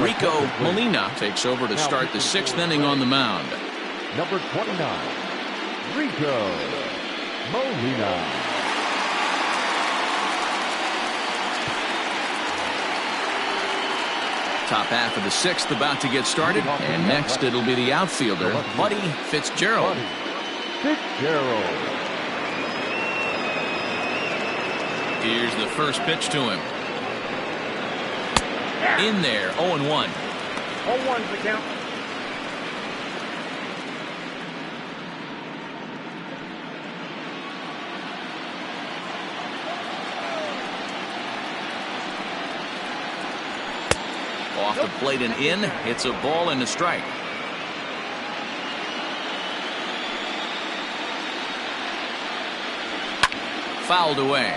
Rico Molina takes over to start the 6th inning on the mound. Number 29, Rico Molina. Top half of the 6th about to get started, and next it'll be the outfielder, Buddy Fitzgerald. Here's the first pitch to him. In there, 0-1. 0-1's the count. Off the plate and in. It's a ball and a strike. Fouled away.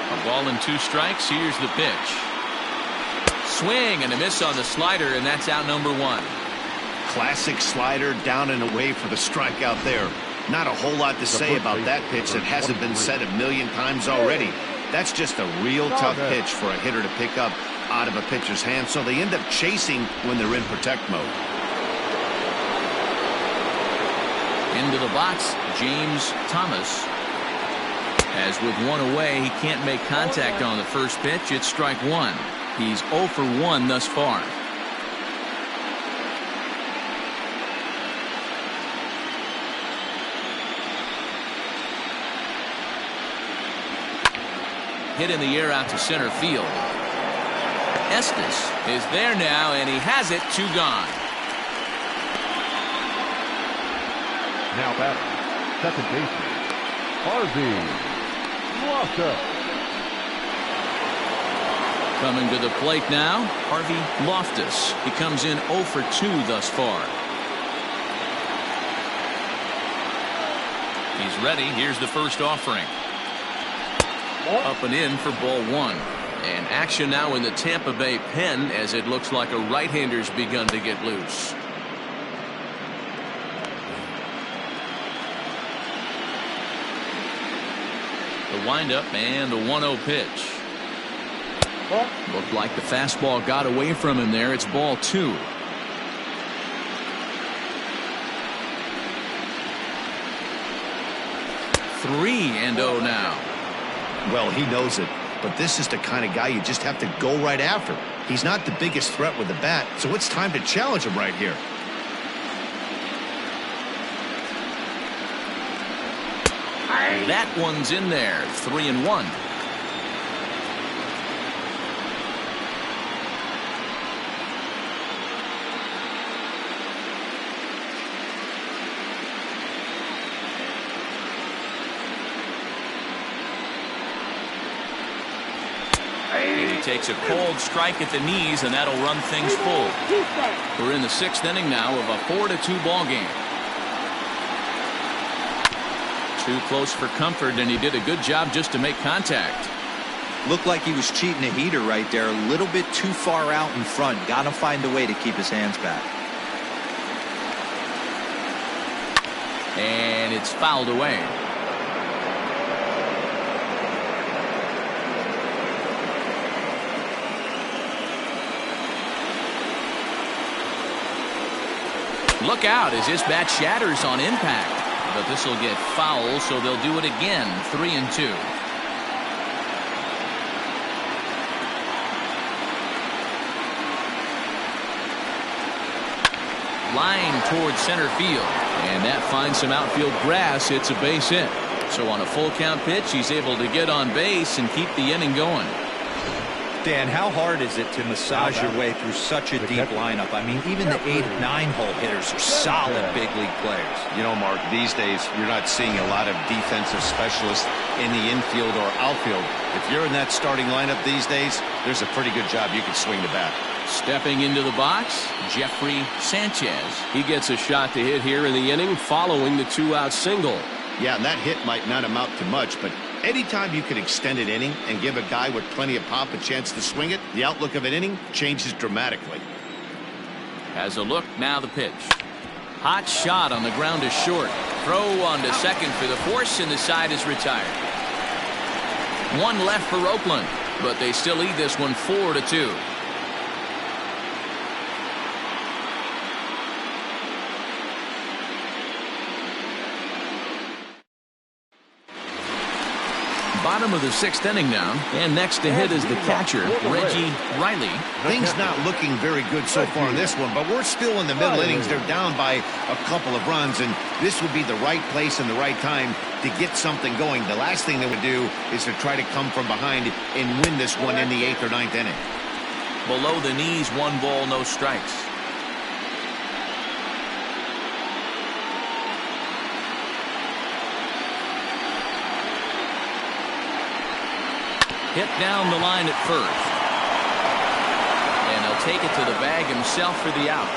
A ball and 2 strikes. Here's the pitch. Swing and a miss on the slider, and that's out number 1. Classic slider down and away for the strikeout there. Not a whole lot to say about that pitch that hasn't been said a million times already. That's just a real tough pitch for a hitter to pick up out of a pitcher's hand, so they end up chasing when they're in protect mode. Into the box, James Thomas. As with 1 away, he can't make contact on the first pitch. It's strike 1. He's 0 for 1 thus far. Hit in the air out to center field. Estes is there now, and he has it. 2 gone. Now batter, second baseman, Harvey Loftus. Coming to the plate now, Harvey Loftus. He comes in 0 for 2 thus far. He's ready. Here's the first offering. Up and in for ball 1. And action now in the Tampa Bay pen as it looks like a right-hander's begun to get loose. The windup and the 1-0 pitch. Looked like the fastball got away from him there. It's ball 2. Three and 0 now. Well, he knows it, but this is the kind of guy you just have to go right after. He's not the biggest threat with the bat, so it's time to challenge him right here. That one's in there. 3-1. He takes a cold strike at the knees, and that'll run things full. We're in the 6th inning now of a 4-2 ball game. Too close for comfort, and he did a good job just to make contact. Looked like he was cheating a heater right there. A little bit too far out in front. Got to find a way to keep his hands back. And it's fouled away. Look out as this bat shatters on impact. But this will get foul, so they'll do it again. 3-2. Line towards center field, and that finds some outfield grass. It's a base hit. So on a full count pitch, he's able to get on base and keep the inning going. Dan, how hard is it to massage your way through such a deep lineup? I mean, even the 8 and 9 hole hitters are solid big league players. You know, Mark, these days you're not seeing a lot of defensive specialists in the infield or outfield. If you're in that starting lineup these days, there's a pretty good job you can swing the bat. Stepping into the box, Jeffrey Sanchez. He gets a shot to hit here in the inning following the 2-out single. Yeah, and that hit might not amount to much, but anytime you can extend an inning and give a guy with plenty of pop a chance to swing it, the outlook of an inning changes dramatically. Has a look, now the pitch. Hot shot on the ground is short. Throw on to second for the force, and the side is retired. One left for Oakland, but they still lead this one 4-2. Bottom of the 6th inning now, and next to hit is the catcher, Reggie Riley. Things not looking very good so far in this one, but we're still in the middle innings. They're down by a couple of runs, and this would be the right place and the right time to get something going. The last thing they would do is to try to come from behind and win this one in the 8th or 9th inning. Below the knees, 1 ball, no strikes. Hit down the line at first. And he'll take it to the bag himself for the out.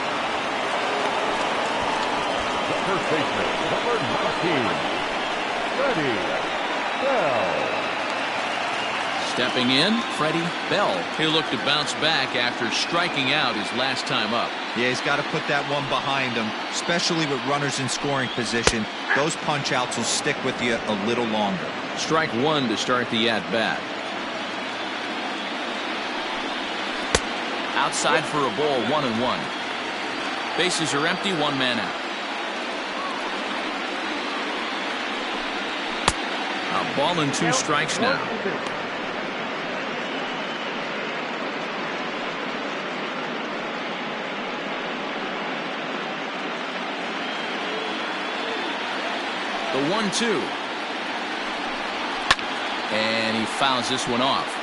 The first baseman, number 19, Freddie Bell. Stepping in, Freddie Bell. He'll look to bounce back after striking out his last time up. Yeah, he's got to put that one behind him, especially with runners in scoring position. Those punch outs will stick with you a little longer. Strike 1 to start the at bat. Outside for a ball, 1-1. Bases are empty, 1 man out. A ball and 2 strikes now. The 1-2. And he fouls this one off.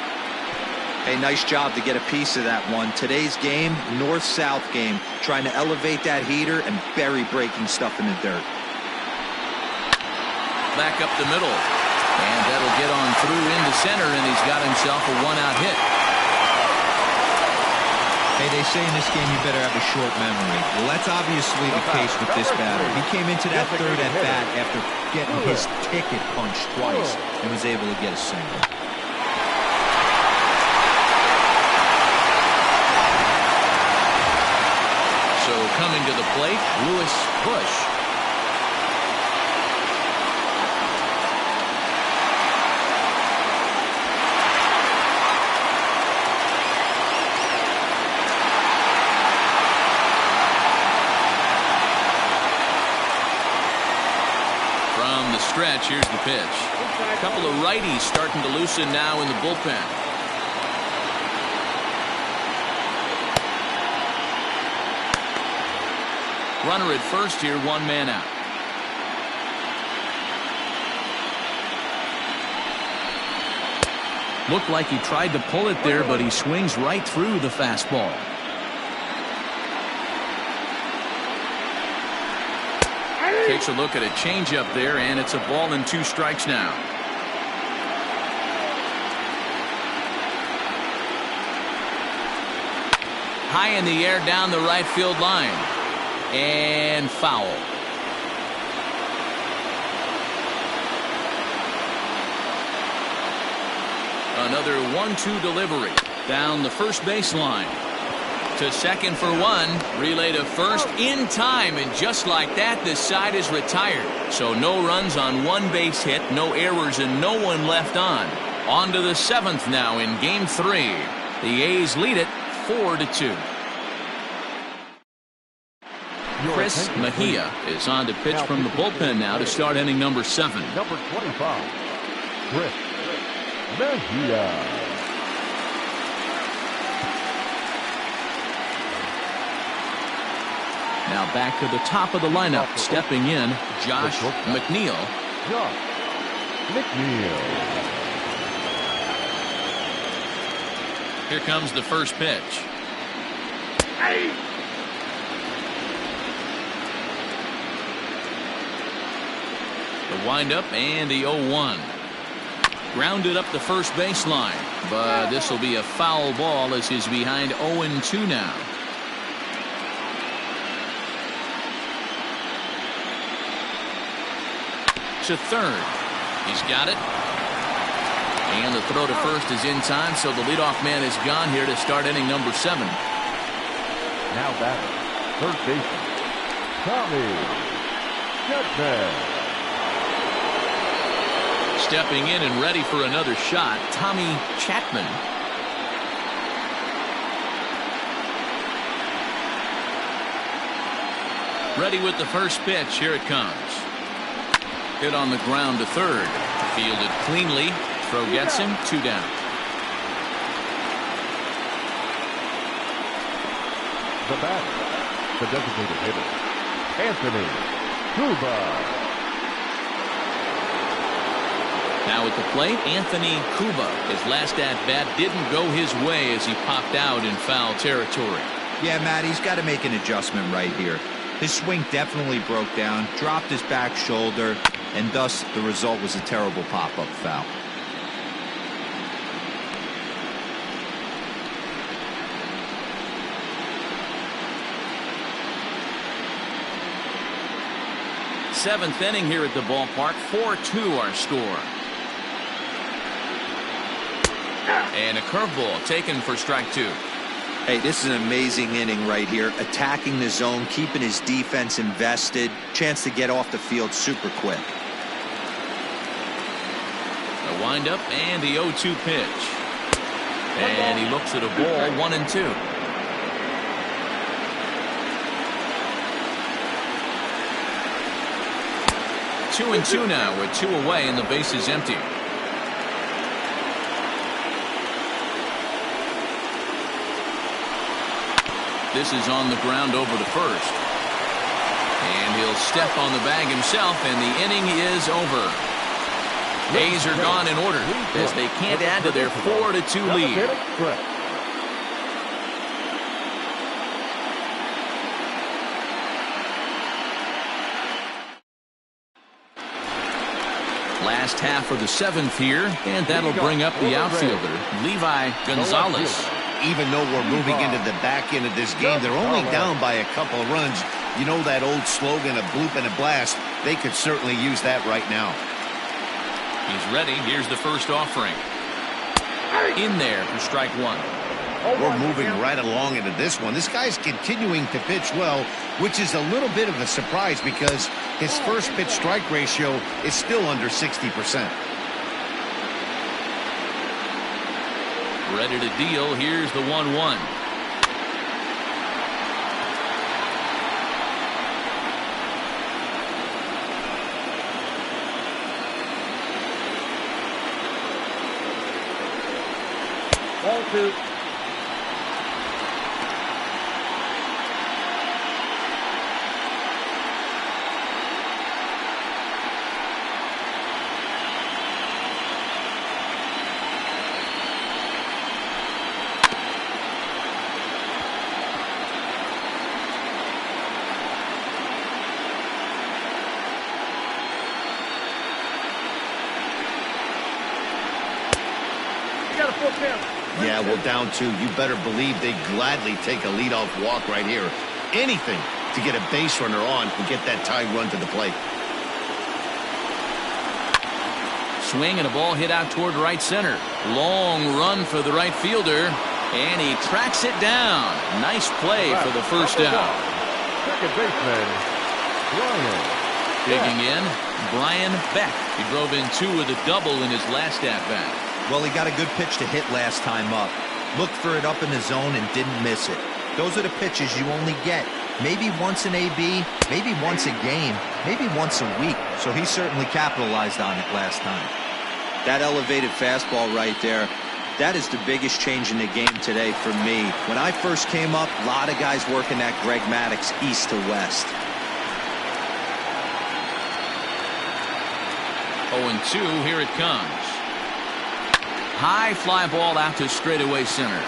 Hey, nice job to get a piece of that one. Today's game, north-south game, trying to elevate that heater and bury breaking stuff in the dirt. Back up the middle. And that'll get on through into center, and he's got himself a 1-out hit. Hey, they say in this game you better have a short memory. Well, that's obviously the case with this batter. He came into that 3rd at bat after getting his ticket punched twice and was able to get a single. So coming to the plate, Lewis Bush. From the stretch, here's the pitch. A couple of righties starting to loosen now in the bullpen. Runner at first here, 1 man out. Looked like he tried to pull it there, but he swings right through the fastball. Takes a look at a changeup there, and it's a ball and 2 strikes now. High in the air down the right field line. And foul. Another 1-2 delivery down the first baseline. To second for 1. Relay to first in time, and just like that, this side is retired. So no runs on 1 base hit, no errors, and no one left on. On to the 7th now in Game 3. The A's lead it 4-2. Chris Mejia is on to pitch from the bullpen now to start inning number 7. Number 25, Chris Mejia. Now back to the top of the lineup, stepping in, Josh Mcneil. Josh Mcneil. Here comes the first pitch. The windup and the 0-1. Grounded up the first baseline, but this will be a foul ball as he's behind 0-2 now. To third. He's got it. And the throw to first is in time, so the leadoff man is gone here to start inning number 7. Now batting, third baseman, Chapman. Stepping in and ready for another shot, Chapman. Ready with the first pitch. Here it comes. Hit on the ground to third. Fielded cleanly. Throw gets him. 2 down. The batter, the designated hitter, Anthony Cuba. Now at the plate, Anthony Cuba. His last at-bat didn't go his way as he popped out in foul territory. Yeah, Matt, he's got to make an adjustment right here. His swing definitely broke down, dropped his back shoulder, and thus the result was a terrible pop-up foul. Seventh inning here at the ballpark. 4-2 our score. And a curveball taken for strike 2. Hey, this is an amazing inning right here. Attacking the zone, keeping his defense invested. Chance to get off the field super quick. A windup and the 0-2 pitch. And he looks at a ball. 1-2. 2-2 now with 2 away and the base is empty. This is on the ground over to first. And he'll step on the bag himself, and the inning is over. A's are gone in order as they can't add to their 4-2 lead. Last half of the 7th here, and that'll bring up the outfielder, Levi Gonzalez. Even though we're moving into the back end of this game, they're only down by a couple of runs. You know that old slogan, a bloop and a blast? They could certainly use that right now. He's ready. Here's the first offering. In there for strike 1. We're moving right along into this one. This guy's continuing to pitch well, which is a little bit of a surprise because his first pitch strike ratio is still under 60%. Ready to deal. Here's the 1-1. Ball 2. Yeah, well, down 2. You better believe they'd gladly take a leadoff walk right here. Anything to get a base runner on and get that tie run to the plate. Swing and a ball hit out toward right center. Long run for the right fielder, and he tracks it down. Nice play for the first out. Second baseman, Brian. Digging in, Brian Beck. He drove in 2 with a double in his last at-bat. Well, he got a good pitch to hit last time up. Looked for it up in the zone and didn't miss it. Those are the pitches you only get maybe once an AB, maybe once a game, maybe once a week. So he certainly capitalized on it last time. That elevated fastball right there, that is the biggest change in the game today for me. When I first came up, a lot of guys working that Greg Maddux east to west. 0-2, here it comes. High fly ball out to straightaway center.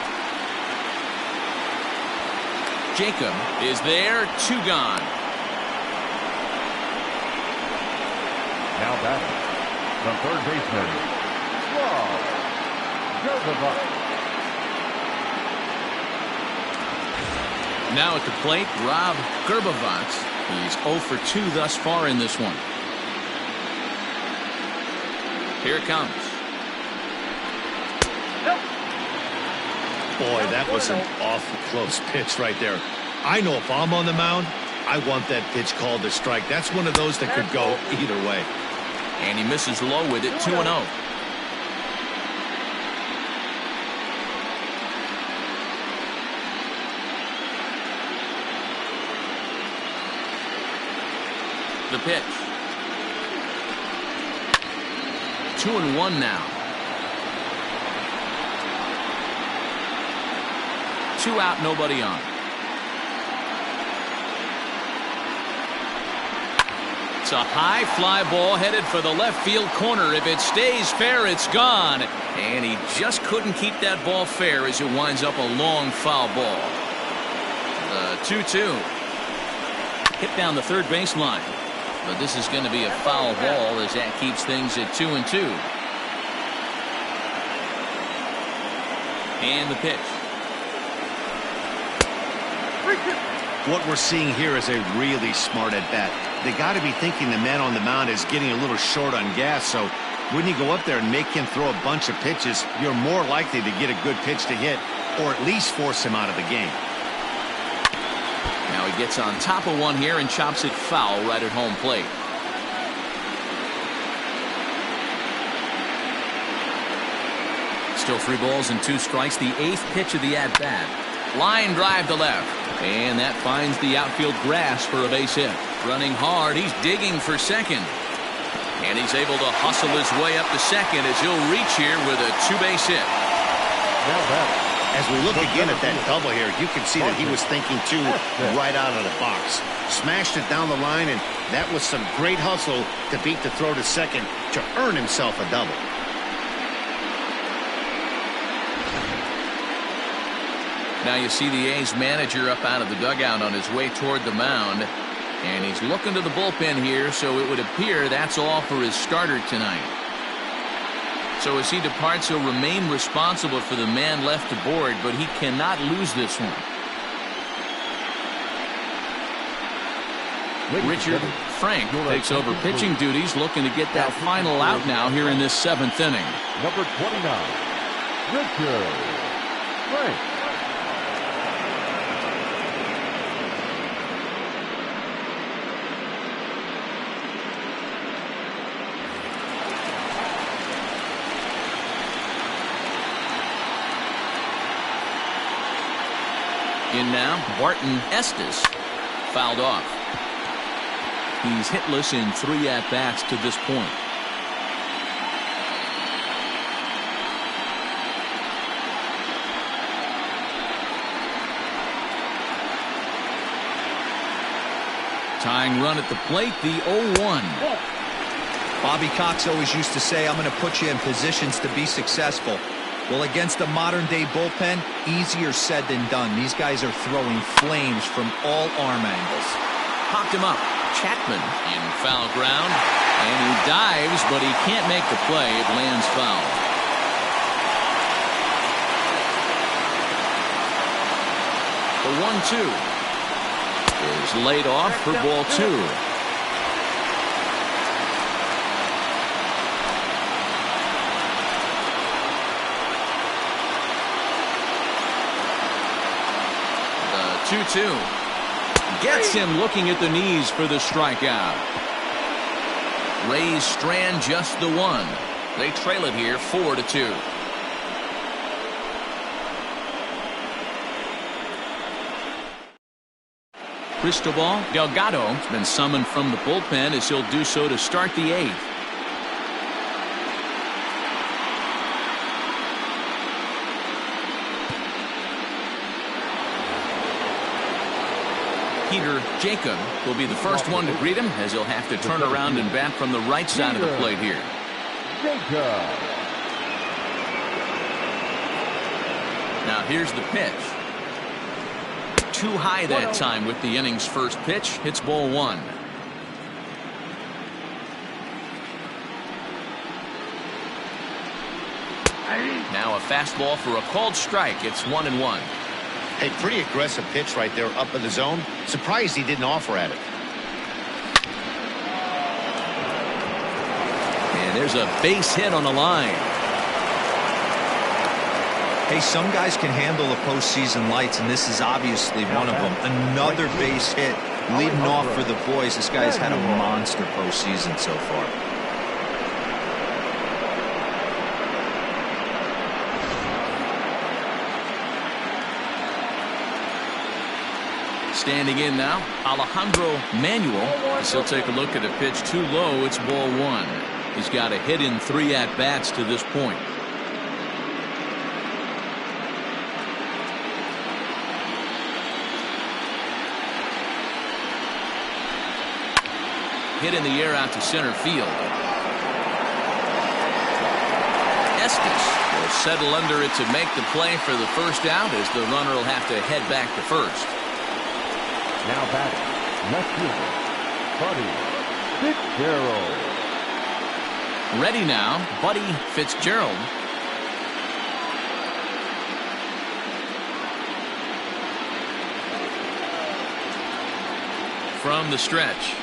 Jacob is there, 2 gone. Now batting, the third baseman, Now at the plate, Rob Gerbavant. He's 0 for 2 thus far in this one. Here it comes. Boy, that was an awful close pitch right there. I know if I'm on the mound, I want that pitch called a strike. That's one of those that could go either way. And he misses low with it, 2-0. The pitch. 2-1 now. 2 out, nobody on. It's a high fly ball headed for the left field corner. If it stays fair, it's gone. And he just couldn't keep that ball fair as it winds up a long foul ball. The 2-2. Hit down the third baseline. But this is going to be a foul ball as that keeps things at 2-2. And the pitch. What we're seeing here is a really smart at bat. They got to be thinking the man on the mound is getting a little short on gas, so when you go up there and make him throw a bunch of pitches, you're more likely to get a good pitch to hit or at least force him out of the game. Now he gets on top of one here and chops it foul right at home plate. Still 3 balls and 2 strikes. The 8th pitch of the at-bat. Line drive to left. And that finds the outfield grass for a base hit. Running hard. He's digging for second. And he's able to hustle his way up to second as he'll reach here with a 2-base hit. Now batting. As we look again at that double here, you can see that he was thinking too right out of the box. Smashed it down the line, and that was some great hustle to beat the throw to second to earn himself a double. Now you see the A's manager up out of the dugout on his way toward the mound. And he's looking to the bullpen here, so it would appear that's all for his starter tonight. So as he departs, he'll remain responsible for the man left aboard, but he cannot lose this one. Richard Frank takes over pitching duties, looking to get that final out now here in this 7th inning. Number 29, Richard Frank. In now, Barton Estes fouled off. He's hitless in 3 at-bats to this point. Tying run at the plate, the 0-1. Bobby Cox always used to say, I'm going to put you in positions to be successful. Well, against a modern-day bullpen, easier said than done. These guys are throwing flames from all arm angles. Popped him up. Chapman in foul ground. And he dives, but he can't make the play. It lands foul. The 1-2 is laid off for ball 2. The 2-2 gets him looking at the knees for the strikeout. Rays strand just the 1. They trail it here 4-2. Cristobal Delgado has been summoned from the bullpen as he'll do so to start the 8th. Peter Jacob will be the first one to greet him as he'll have to turn around and bat from the right side of the plate here. Now here's the pitch. Too high that time with the inning's first pitch. Hits ball 1. Now a fastball for a called strike. It's 1-1. Hey, pretty aggressive pitch right there up in the zone. Surprised he didn't offer at it. And there's a base hit on the line. Hey, some guys can handle the postseason lights, and this is obviously one of them. Another base hit leading off for the boys. This guy's had a monster postseason so far. Standing in now, Alejandro Manuel. As he'll take a look at a pitch too low. It's ball 1. He's got a hit in 3 at-bats to this point. Hit in the air out to center field. Estes will settle under it to make the play for the first out as the runner will have to head back to first. Now batting, left fielder, Buddy Fitzgerald. Ready now, Buddy Fitzgerald. From the stretch.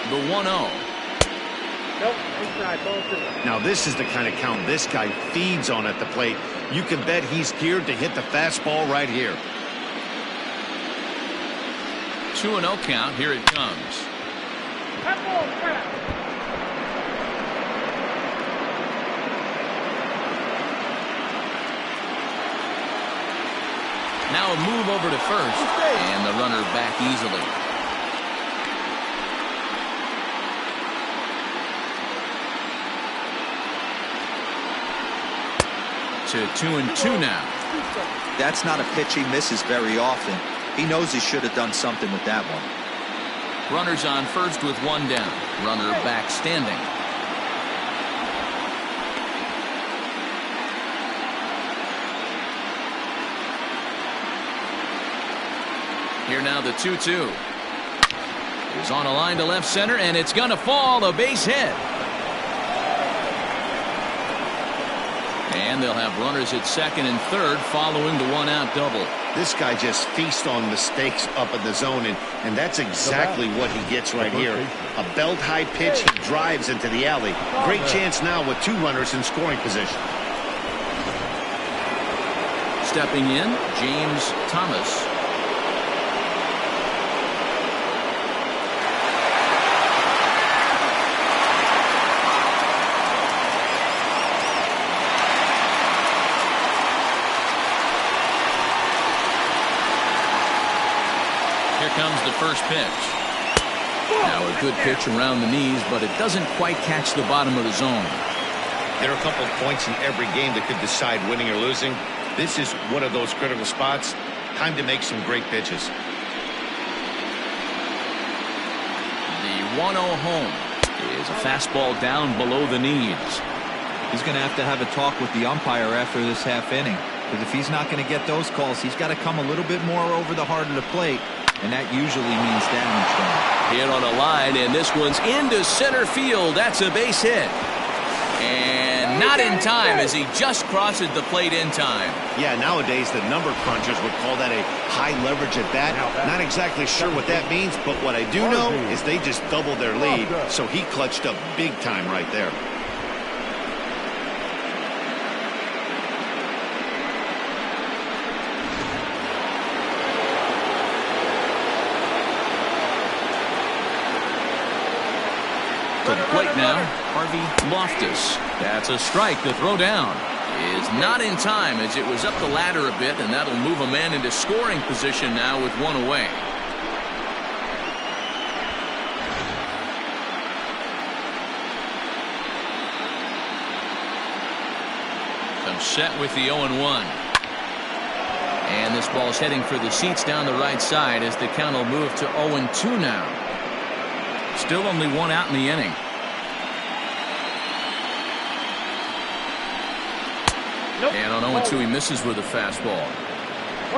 The 1-0. Nope, inside, ball 2. Now this is the kind of count this guy feeds on at the plate. You can bet he's geared to hit the fastball right here. 2-0 count. Here it comes. Now a move over to first, and the runner back easily. To 2-2 now. That's not a pitch he misses very often. He knows he should have done something with that one. Runners on first with 1 down. Runner back standing. Here now the 2-2. Is on a line to left center, and it's going to fall. A base hit. And they'll have runners at second and third following the 1-out double. This guy just feasts on mistakes up in the zone, and that's exactly what he gets right here. A belt-high pitch, he drives into the alley. Great chance now with 2 runners in scoring position. Stepping in, James Thomas. Comes the first pitch. Now a good pitch around the knees, but it doesn't quite catch the bottom of the zone. There are a couple of points in every game that could decide winning or losing. This is one of those critical spots. Time to make some great pitches. The 1-0 home is a fastball down below the knees. He's going to have a talk with the umpire after this half inning, because if he's not going to get those calls, he's got to come a little bit more over the heart of the plate. And that usually means damage. Hit on a line, and this one's into center field. That's a base hit. And not in time as he just crosses the plate in time. Yeah, nowadays the number crunchers would call that a high leverage at bat. Not exactly sure what that means, but what I do know is they just doubled their lead. So he clutched up big time right there. To the plate now, Harvey Loftus. That's a strike. The throw down is not in time as it was up the ladder a bit, and that'll move a man into scoring position now with one away. Comes set with the 0-1. And this ball's heading for the seats down the right side as the count will move to 0-2 now. Still only one out in the inning. And on 0-2 he misses with a fastball.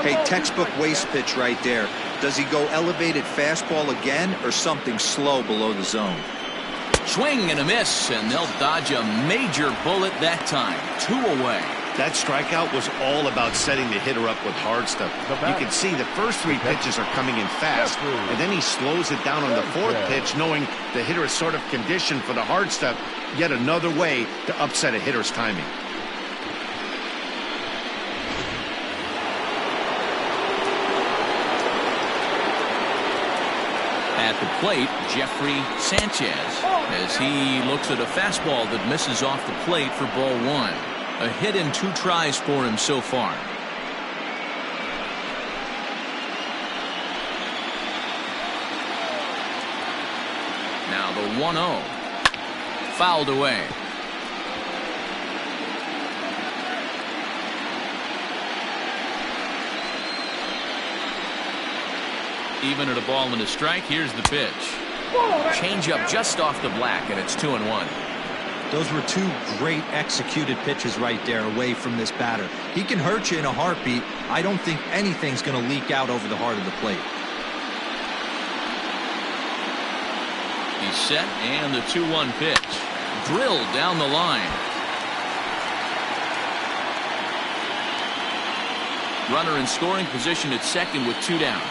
Hey, textbook waste pitch right there. Does he go elevated fastball again or something slow below the zone? Swing and a miss, and they'll dodge a major bullet that time. 2 away. That strikeout was all about setting the hitter up with hard stuff. You can see the first 3 pitches are coming in fast, and then he slows it down on the 4th pitch, knowing the hitter is sort of conditioned for the hard stuff. Yet another way to upset a hitter's timing. At the plate, Jeffrey Sanchez, as he looks at a fastball that misses off the plate for ball 1. A hit in 2 tries for him so far. Now the 1-0. Fouled away. Even at a ball and a strike, here's the pitch. Change up just off the black, and it's 2-1. Those were 2 great executed pitches right there away from this batter. He can hurt you in a heartbeat. I don't think anything's going to leak out over the heart of the plate. He's set, and the 2-1 pitch. Drilled down the line. Runner in scoring position at second with 2 down.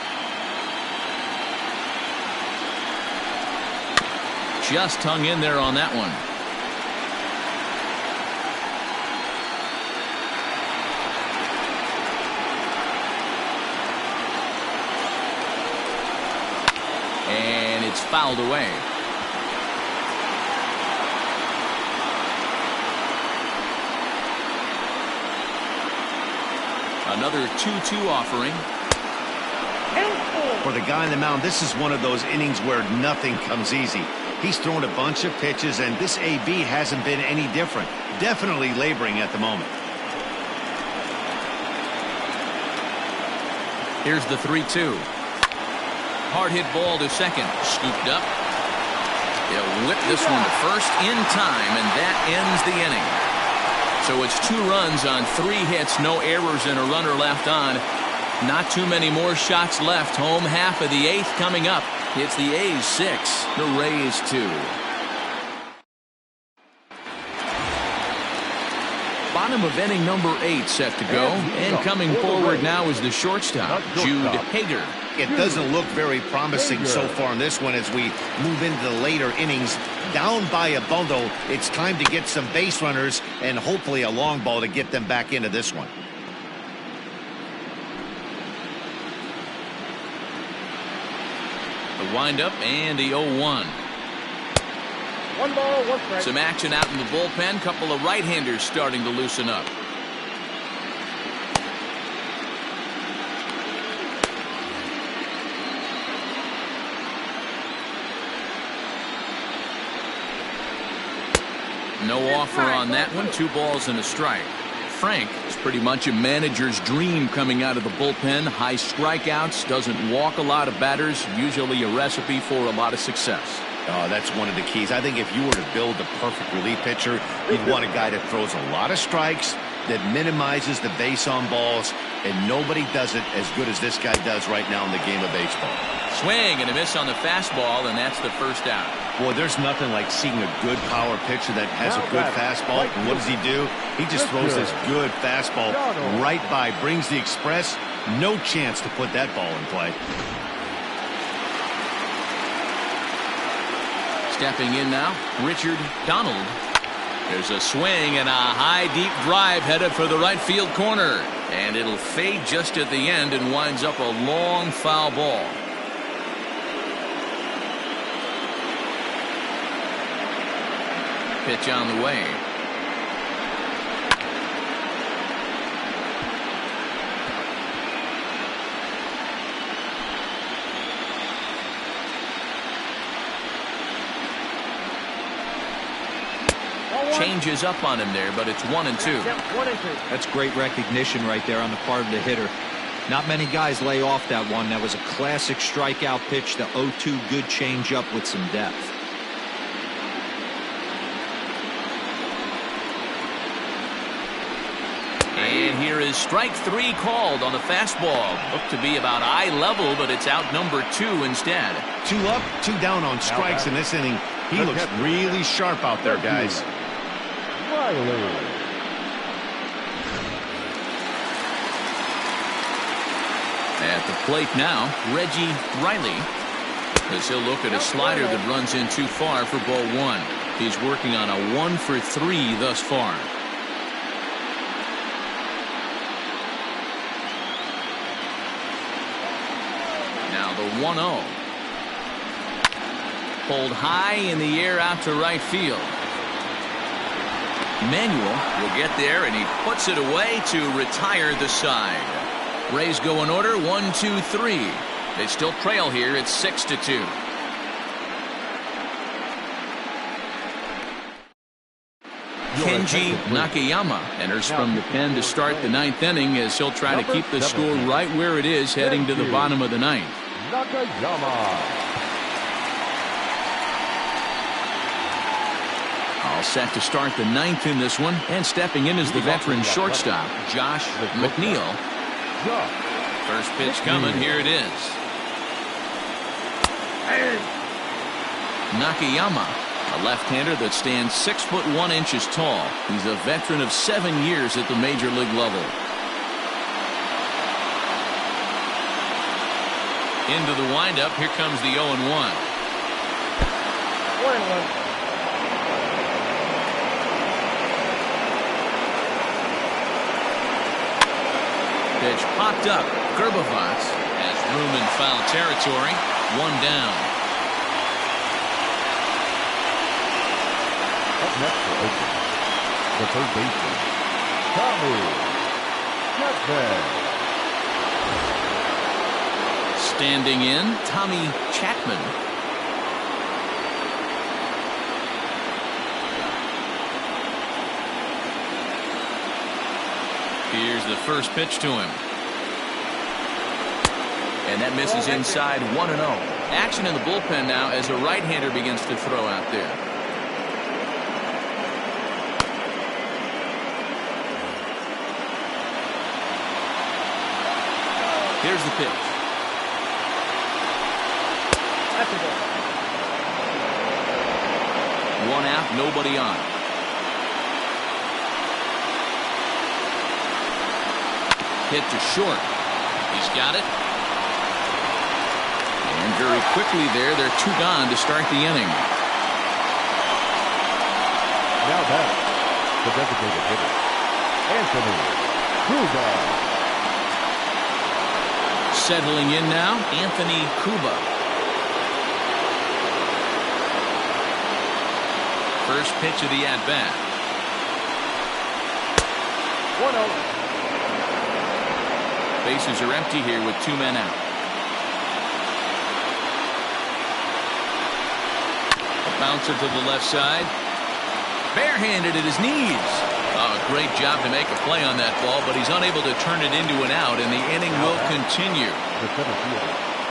Just hung in there on that one. And it's fouled away. Another 2-2 offering. For the guy on the mound, this is one of those innings where nothing comes easy. He's thrown a bunch of pitches, and this AB hasn't been any different. Definitely laboring at the moment. Here's the 3-2. Hard hit ball to second. Scooped up. He'll whip this one to first in time, and that ends the inning. So it's 2 runs on 3 hits, no errors, and a runner left on. Not too many more shots left. Home half of the 8th coming up. It's the A's 6, the Rays 2. Bottom of inning number 8 set to go. And coming forward now is the shortstop, Jude Hager. It doesn't look very promising so far in this one as we move into the later innings. Down by a bundle, it's time to get some base runners and hopefully a long ball to get them back into this one. The windup and the 0-1. 1 ball, 1 strike. Some action out in the bullpen. Couple of right-handers starting to loosen up. No offer on that one. 2 balls and a strike. Frank is pretty much a manager's dream coming out of the bullpen. High strikeouts, doesn't walk a lot of batters, usually a recipe for a lot of success. That's one of the keys. I think if you were to build the perfect relief pitcher, you'd want a guy that throws a lot of strikes, that minimizes the base on balls, and nobody does it as good as this guy does right now in the game of baseball. Swing and a miss on the fastball, and that's the first out. Boy, there's nothing like seeing a good power pitcher that has a good fastball. And what does he do? He just throws this good fastball right by, brings the express. No chance to put that ball in play. Stepping in now, Richard Donald. There's a swing and a high deep drive headed for the right field corner. And it'll fade just at the end and winds up a long foul ball. Pitch on the way. Changes up on him there, but it's 1-2. That's great recognition right there on the part of the hitter. Not many guys lay off that one. That was a classic strikeout pitch. The 0-2 good changeup with some depth. And here is strike 3 called on the fastball. Looked to be about eye level, but it's out number 2 instead. 2 up, 2 down on strikes in this inning. He looks really sharp out there, guys. Riley. At the plate now, Reggie Riley. As he'll look at a slider that runs in too far for ball 1. He's working on a 1 for 3 thus far. Now the 1-0. Pulled high in the air out to right field. Manuel will get there, and he puts it away to retire the side. Rays go in order, 1, 2, 3. They still trail here. It's 6-2. Kenji Nakayama enters from the pen to start the 9th inning, as he'll try to keep the score right where it is heading to the bottom of the 9th. Nakayama. All set to start the 9th in this one, and stepping in is the veteran shortstop, Josh Mcneil. First pitch coming, here it is. Nakayama, a left-hander that stands 6 foot 1 inches tall. He's a veteran of 7 years at the major league level. Into the windup, here comes the 0-1. 1-1. Pitch popped up. Gerbavats has room in foul territory. 1 down. Up next for Oakland, the third baseman, Chapman. Standing in, Tommy Chapman. Here's the first pitch to him. And that misses inside, 1-0. Action in the bullpen now as a right-hander begins to throw out there. Here's the pitch. That's a ball. 1 out, nobody on. Hit to short. He's got it. And very quickly there, they're 2 gone to start the inning. Now back, the designated hitter, Anthony Cuba. Settling in now, Anthony Cuba. First pitch of the at-bat. 1-0. Bases are empty here with 2 men out. A bouncer to the left side. Barehanded at his knees. Oh, great job to make a play on that ball, but he's unable to turn it into an out, and the inning will continue.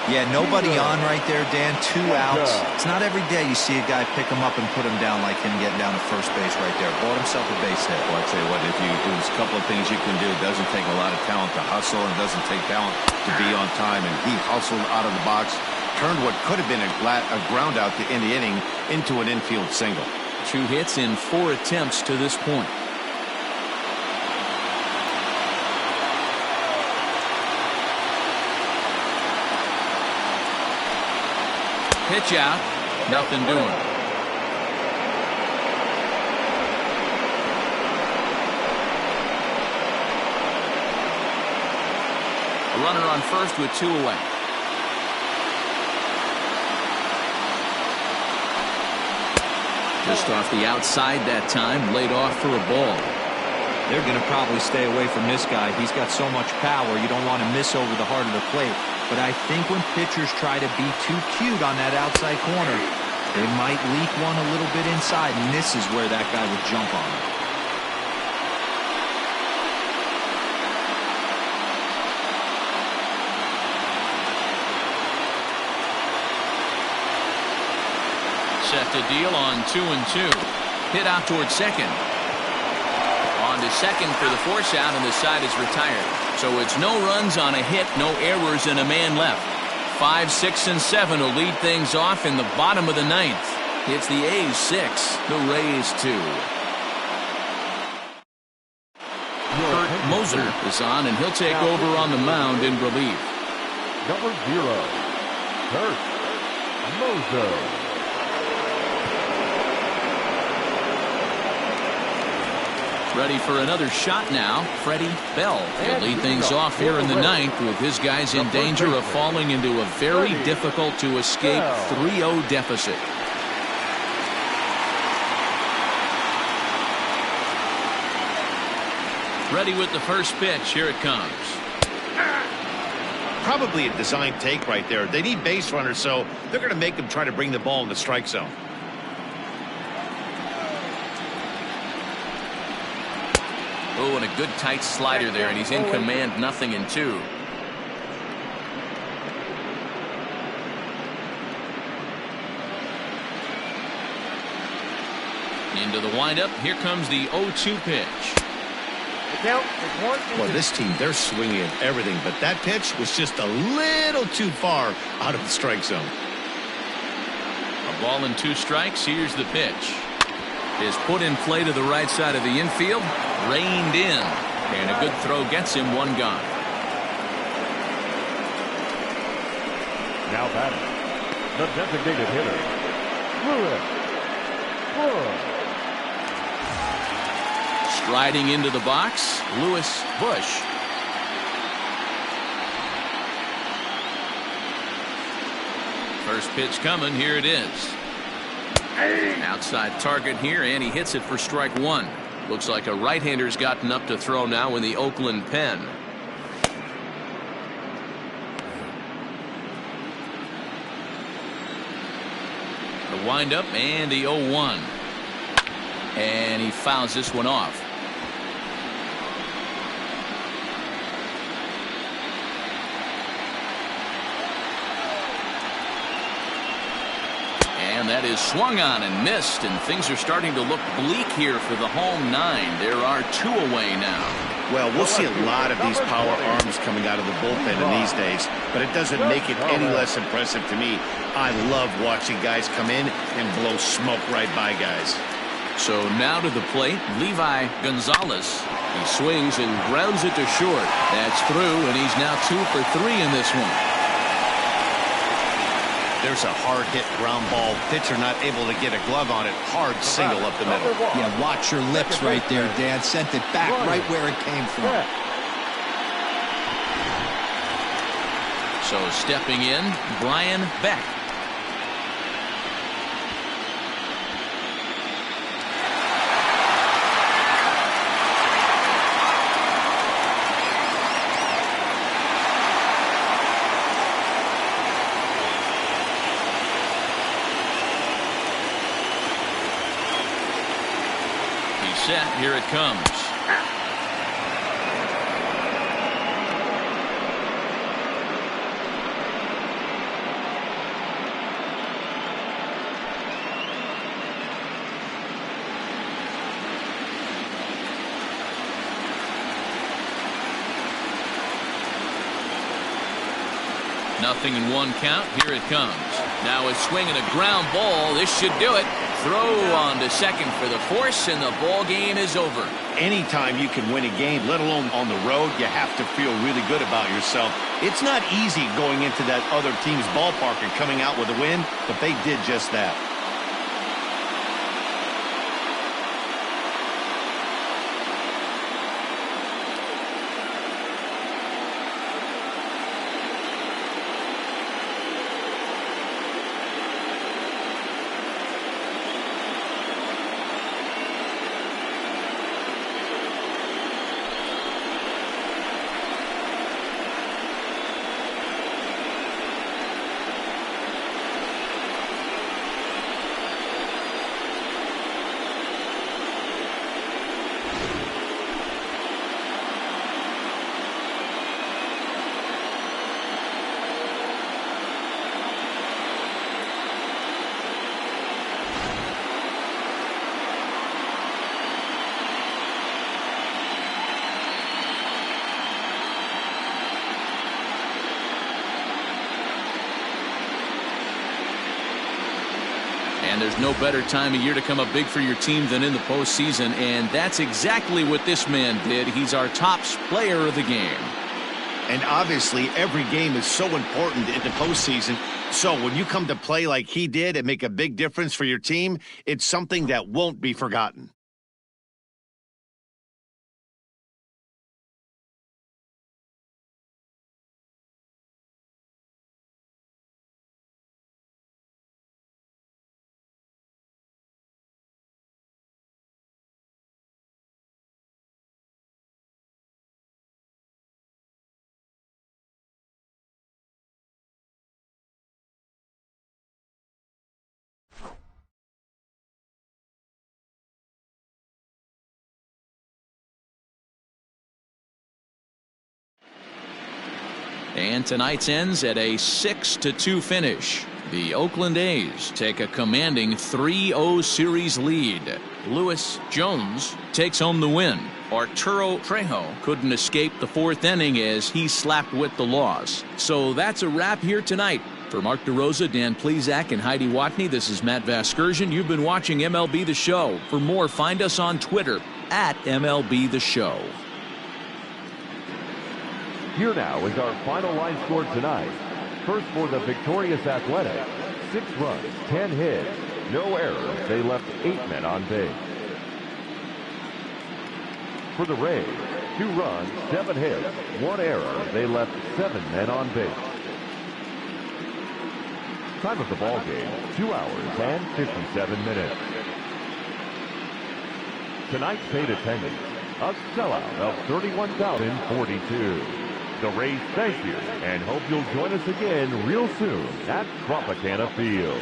Yeah, nobody on right there, Dan. 2 outs. It's not every day you see a guy pick him up and put him down like him getting down to first base right there. Bought himself a base hit. Well, I tell you what, if you do, there's a couple of things you can do. It doesn't take a lot of talent to hustle, and it doesn't take talent to be on time. And he hustled out of the box, turned what could have been a ground out to end the inning into an infield single. 2 hits in 4 attempts to this point. Pitch out, nothing doing. A runner on first with 2 away. Just off the outside that time, laid off for a ball. They're going to probably stay away from this guy. He's got so much power, you don't want to miss over the heart of the plate. But I think when pitchers try to be too cute on that outside corner, they might leak one a little bit inside, and this is where that guy would jump on him. Set to deal on 2-2. Hit out towards second. On to second for the force out, and the side is retired. So it's no runs on a hit, no errors, and a man left. 5, 6, and 7 will lead things off in the bottom of the ninth. It's the A's 6, the Rays 2. Kurt Moser is on, and he'll take over on the mound in relief. Number 0, Kurt Moser. Ready for another shot now. Freddie Bell will lead things off here in the ninth with his guys in danger of falling into a very difficult to escape 3-0 deficit. Ready with the first pitch. Here it comes. Probably a design take right there. They need base runners, so they're going to make them try to bring the ball in the strike zone. Oh, and a good tight slider there, and he's in command, 0-2. Into the windup. Here comes the 0-2 pitch. Well, this team, they're swinging at everything, but that pitch was just a little too far out of the strike zone. A ball and 2 strikes. Here's the pitch. Is put in play to the right side of the infield. Reined in. And a good throw gets him 1 gone. Now batting, the designated hitter, Lewis. Striding into the box, Lewis Bush. First pitch coming. Here it is. Outside target here, and he hits it for strike 1. Looks like a right-hander's gotten up to throw now in the Oakland pen. The windup and the 0-1. And he fouls this one off. And that is swung on and missed, and things are starting to look bleak here for the home 9. There are 2 away now. Well, we'll see a lot of these power arms coming out of the bullpen in these days, but it doesn't make it any less impressive to me. I love watching guys come in and blow smoke right by guys. So now to the plate, Levi Gonzalez. He swings and grounds it to short. That's through, and he's now 2 for 3 in this one. There's a hard hit ground ball. Pitcher not able to get a glove on it. Hard single up the middle. Yeah, watch your lips right there, Dad. Sent it back right where it came from. So stepping in, Brian Beck. Set. Here it comes. Nothing in 1 count. Here it comes. Now a swing and a ground ball. This should do it. Throw on to second for the force, and the ball game is over. Anytime you can win a game, let alone on the road, you have to feel really good about yourself. It's not easy going into that other team's ballpark and coming out with a win, but they did just that. And there's no better time of year to come up big for your team than in the postseason, and that's exactly what this man did. He's our top player of the game. And obviously, every game is so important in the postseason. So when you come to play like he did and make a big difference for your team, it's something that won't be forgotten. And tonight's ends at a 6-2 finish. The Oakland A's take a commanding 3-0 series lead. Lewis Jones takes home the win. Arturo Trejo couldn't escape the fourth inning as he slapped with the loss. So that's a wrap here tonight. For Mark DeRosa, Dan Plesac, and Heidi Watney, this is Matt Vasgersian. You've been watching MLB The Show. For more, find us on Twitter at MLB The Show. Here now is our final line score tonight. First for the victorious Athletics, 6 runs, 10 hits, no errors. They left 8 men on base. For the Rays, 2 runs, 7 hits, 1 error. They left 7 men on base. Time of the ball game, 2 hours and 57 minutes. Tonight's paid attendance, a sellout of 31,042. The Rays thank you and hope you'll join us again real soon at Tropicana Field.